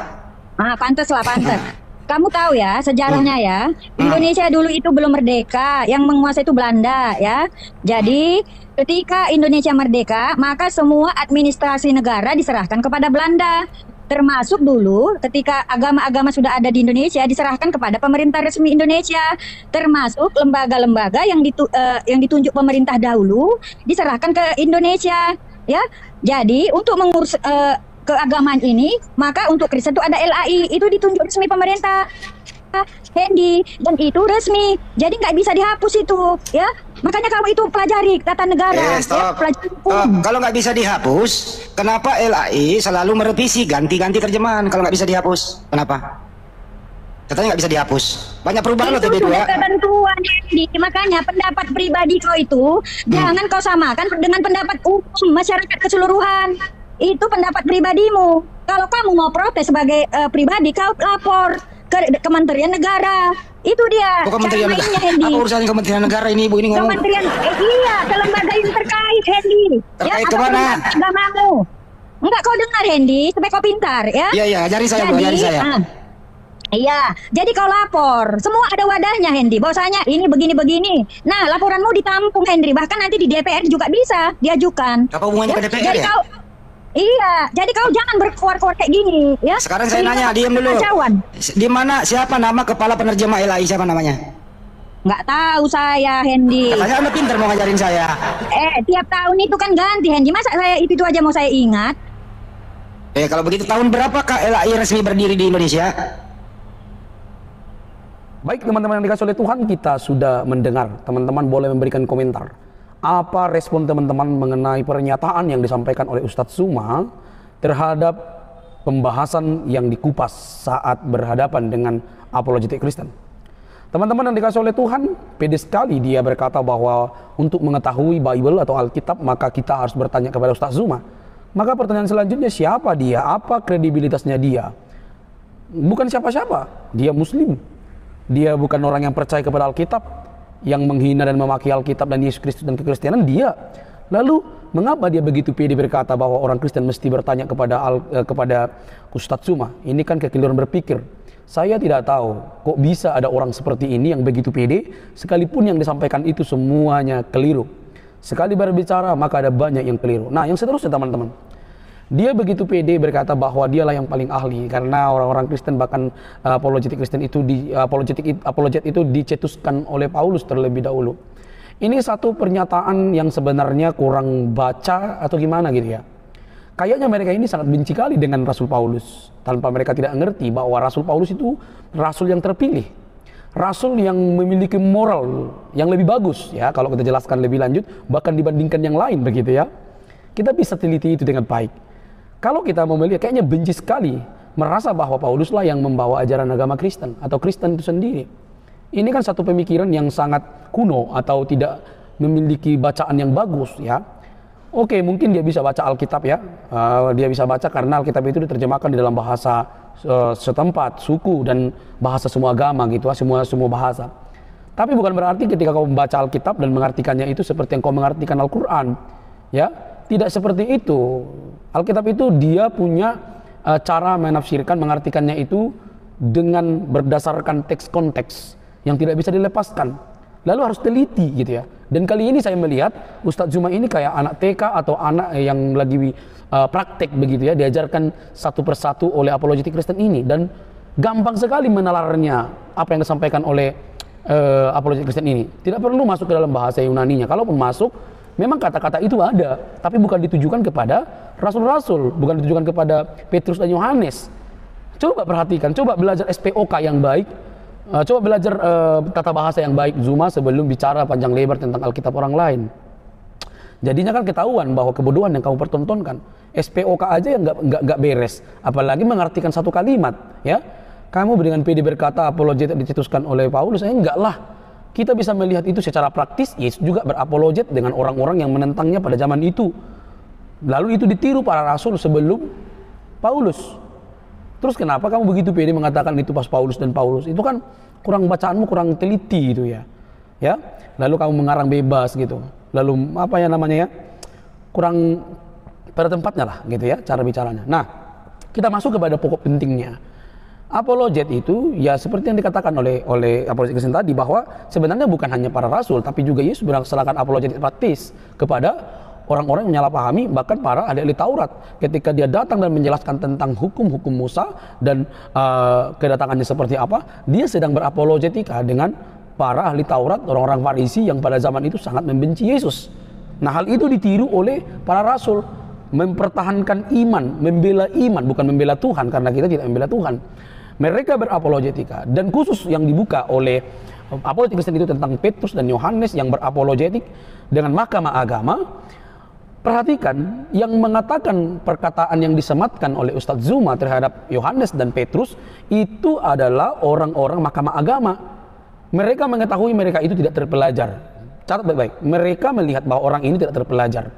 Pantes lah, pantes. Kamu tahu ya sejarahnya ya, Indonesia dulu itu belum merdeka, yang menguasai itu Belanda ya. Jadi ketika Indonesia merdeka, maka semua administrasi negara diserahkan kepada Belanda. Termasuk dulu ketika agama-agama sudah ada di Indonesia diserahkan kepada pemerintah resmi Indonesia. Termasuk lembaga-lembaga yang ditunjuk pemerintah dahulu diserahkan ke Indonesia ya. Jadi untuk mengurus keagamaan ini, maka untuk Kristen itu ada LAI, itu ditunjuk resmi pemerintah Hendy, dan itu resmi, jadi nggak bisa dihapus itu ya. Makanya kamu itu pelajari tata negara ya, pelajari hukum. Kalau nggak bisa dihapus, kenapa LAI selalu merevisi ganti-ganti terjemahan kalau nggak bisa dihapus? Kenapa? Katanya nggak bisa dihapus. Banyak perubahan loh Itu TB2. sudah ketentuan Hendy. Makanya pendapat pribadi kau itu jangan kau samakan dengan pendapat umum masyarakat keseluruhan. Itu pendapat pribadimu. Kalau kamu mau protes sebagai pribadi, kau lapor ke Kementerian Negara. Itu dia. Kementerian cara mainnya, Negara. Hendy. Apa urusannya Kementerian Negara ini, Bu? Ini ngomong. Kementerian, iya, ke lembaga yang terkait, Hendy. Terkait atau kemana? lembaga agamamu. Enggak, kau dengar, Hendy, supaya kau pintar, ya. Iya, ajari saya, Bu, ajari saya. Iya, jadi kau lapor. Semua ada wadahnya, Hendy. Bahwasanya ini begini-begini. Nah, laporanmu ditampung, Hendy. Bahkan nanti di DPR juga bisa diajukan. Apa hubungannya ke DPR Jadi ya? kau, iya, jadi kau jangan berkuar-kuar kayak gini, ya. Sekarang saya nanya, diam dulu. Kacauan. Di mana, siapa nama kepala penerjemah LAI, siapa namanya? Nggak tahu saya, Hendy. Katanya Anda pintar mau ngajarin saya. Tiap tahun itu kan ganti, Hendy. Masa saya itu aja mau saya ingat? Kalau begitu tahun berapakah LAI resmi berdiri di Indonesia? Baik teman-teman yang dikasih oleh Tuhan, kita sudah mendengar. Teman-teman boleh memberikan komentar. Apa respon teman-teman mengenai pernyataan yang disampaikan oleh Ustadz Zuma terhadap pembahasan yang dikupas saat berhadapan dengan apologetik Kristen? Teman-teman yang dikasih oleh Tuhan, pede sekali dia berkata bahwa untuk mengetahui Bible atau Alkitab maka kita harus bertanya kepada Ustadz Zuma. Maka pertanyaan selanjutnya, siapa dia? Apa kredibilitasnya dia? Bukan siapa-siapa, dia Muslim. Dia bukan orang yang percaya kepada Alkitab, yang menghina dan memaki Alkitab dan Yesus Kristus dan kekristenan dia. Lalu mengapa dia begitu pede berkata bahwa orang Kristen mesti bertanya kepada Ustadz Zuma? Ini kan kekeliruan berpikir. Saya tidak tahu kok bisa ada orang seperti ini yang begitu pede, sekalipun yang disampaikan itu semuanya keliru. Sekali berbicara maka ada banyak yang keliru. Nah, yang seterusnya teman-teman, dia begitu pede berkata bahwa dialah yang paling ahli karena orang-orang Kristen, bahkan apologetik Kristen itu apologet itu dicetuskan oleh Paulus terlebih dahulu. Ini satu pernyataan yang sebenarnya kurang baca atau gimana gitu ya. Kayaknya mereka ini sangat benci kali dengan Rasul Paulus tanpa mereka tidak ngerti bahwa Rasul Paulus itu rasul yang terpilih. Rasul yang memiliki moral yang lebih bagus ya, kalau kita jelaskan lebih lanjut bahkan dibandingkan yang lain begitu ya. Kita bisa teliti itu dengan baik. Kalau kita mau melihat, kayaknya benci sekali merasa bahwa Pauluslah yang membawa ajaran agama Kristen atau Kristen itu sendiri. Ini kan satu pemikiran yang sangat kuno atau tidak memiliki bacaan yang bagus ya. Oke, mungkin dia bisa baca Alkitab ya, dia bisa baca karena Alkitab itu diterjemahkan di dalam bahasa setempat, suku dan bahasa semua agama gitu, semua bahasa. Tapi bukan berarti ketika kau membaca Alkitab dan mengartikannya itu seperti yang kau mengartikan Al-Quran ya. Tidak seperti itu. Alkitab itu dia punya cara menafsirkan, mengartikannya itu dengan berdasarkan teks konteks yang tidak bisa dilepaskan. Lalu harus teliti gitu ya. Dan kali ini saya melihat Ustadz Zuma ini kayak anak TK atau anak yang lagi praktek begitu ya, diajarkan satu persatu oleh apologetik Kristen ini, dan gampang sekali menalarnya apa yang disampaikan oleh apologetik Kristen ini. Tidak perlu masuk ke dalam bahasa Yunaninya. Kalaupun masuk, memang kata-kata itu ada, tapi bukan ditujukan kepada rasul-rasul, bukan ditujukan kepada Petrus dan Yohanes. Coba perhatikan, coba belajar SPOK yang baik, coba belajar tata bahasa yang baik Zuma sebelum bicara panjang lebar tentang Alkitab orang lain. Jadinya kan ketahuan bahwa kebodohan yang kamu pertontonkan. SPOK aja yang nggak beres, apalagi mengartikan satu kalimat, ya. Kamu dengan pede berkata apologet dicetuskan oleh Paulus, enggak lah. Kita bisa melihat itu secara praktis. Yesus juga berapologet dengan orang-orang yang menentangnya pada zaman itu. Lalu itu ditiru para rasul sebelum Paulus. Terus kenapa kamu begitu pede mengatakan itu pas Paulus dan Paulus? Itu kan kurang bacaanmu, kurang teliti itu ya. Ya. Lalu kamu mengarang bebas gitu. Lalu apa ya namanya ya? Kurang pada tempatnya lah gitu ya cara bicaranya. Nah, kita masuk kepada pokok pentingnya. Apologet itu ya seperti yang dikatakan oleh apologet Kristen tadi, bahwa sebenarnya bukan hanya para rasul, tapi juga Yesus melaksanakan apologet praktis kepada orang-orang yang menyalahpahami, bahkan para ahli Taurat. Ketika dia datang dan menjelaskan tentang hukum-hukum Musa dan kedatangannya seperti apa, dia sedang berapologetika dengan para ahli Taurat, orang-orang Farisi yang pada zaman itu sangat membenci Yesus. Nah, hal itu ditiru oleh para rasul, mempertahankan iman, membela iman, bukan membela Tuhan, karena kita tidak membela Tuhan. Mereka berapologetika, dan khusus yang dibuka oleh apologetik Kristen itu tentang Petrus dan Yohanes yang berapologetik dengan mahkamah agama. Perhatikan, yang mengatakan perkataan yang disematkan oleh Ustadz Zuma terhadap Yohanes dan Petrus itu adalah orang-orang mahkamah agama. Mereka mengetahui mereka itu tidak terpelajar. Catat baik-baik, mereka melihat bahwa orang ini tidak terpelajar.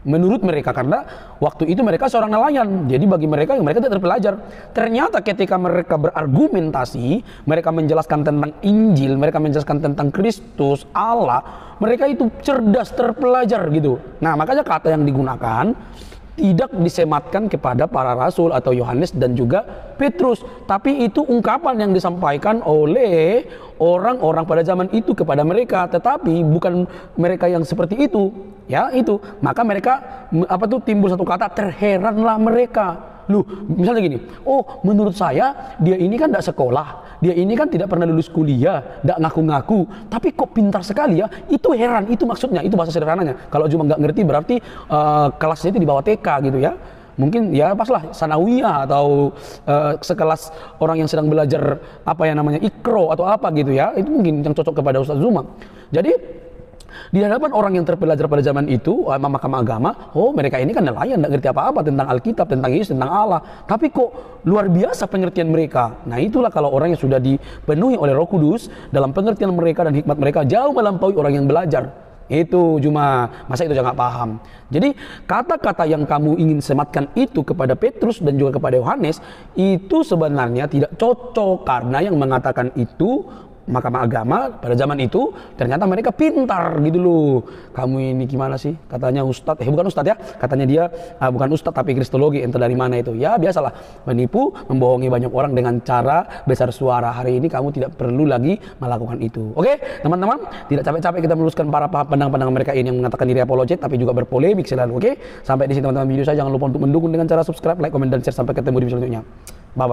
Menurut mereka, karena waktu itu mereka seorang nelayan, jadi bagi mereka tidak terpelajar. Ternyata ketika mereka berargumentasi, mereka menjelaskan tentang Injil, mereka menjelaskan tentang Kristus, Allah, mereka itu cerdas, terpelajar gitu. Nah, makanya kata yang digunakan tidak disematkan kepada para rasul atau Yohanes dan juga Petrus, tapi itu ungkapan yang disampaikan oleh orang-orang pada zaman itu kepada mereka, tetapi bukan mereka yang seperti itu, ya itu. Maka mereka timbul satu kata, terheranlah mereka. Loh, misalnya gini, oh menurut saya dia ini kan tidak sekolah, dia ini kan tidak pernah lulus kuliah, tidak ngaku-ngaku, tapi kok pintar sekali ya. Itu heran, itu maksudnya, itu bahasa sederhananya. Kalau cuma nggak ngerti berarti kelasnya itu di bawah TK gitu ya. Mungkin ya paslah sanawiyah atau sekelas orang yang sedang belajar apa yang namanya ikro atau apa gitu ya. Itu mungkin yang cocok kepada Ustadz Zuma. Jadi di hadapan orang yang terpelajar pada zaman itu, mahkamah agama, oh mereka ini kan nelayan, tidak ngerti apa-apa tentang Alkitab, tentang Yesus, tentang Allah. Tapi kok luar biasa pengertian mereka. Nah, itulah kalau orang yang sudah dipenuhi oleh Roh Kudus, dalam pengertian mereka dan hikmat mereka jauh melampaui orang yang belajar. Itu cuma, masa itu jangan paham. Jadi kata-kata yang kamu ingin sematkan itu kepada Petrus dan juga kepada Yohanes, itu sebenarnya tidak cocok, karena yang mengatakan itu mahkamah agama pada zaman itu ternyata mereka pintar gitu loh. Kamu ini gimana sih? Katanya ustadz, bukan ustadz ya, katanya dia bukan ustadz tapi kristologi, entah dari mana itu. Ya biasalah, menipu, membohongi banyak orang dengan cara besar suara. Hari ini kamu tidak perlu lagi melakukan itu. Oke teman-teman, tidak capek-capek kita meluruskan para pendangan-pendangan mereka ini yang mengatakan diri apologet tapi juga berpolemik selalu. Oke, sampai di sini teman-teman video saya. Jangan lupa untuk mendukung dengan cara subscribe, like, komen, dan share. Sampai ketemu di video selanjutnya. Bye bye.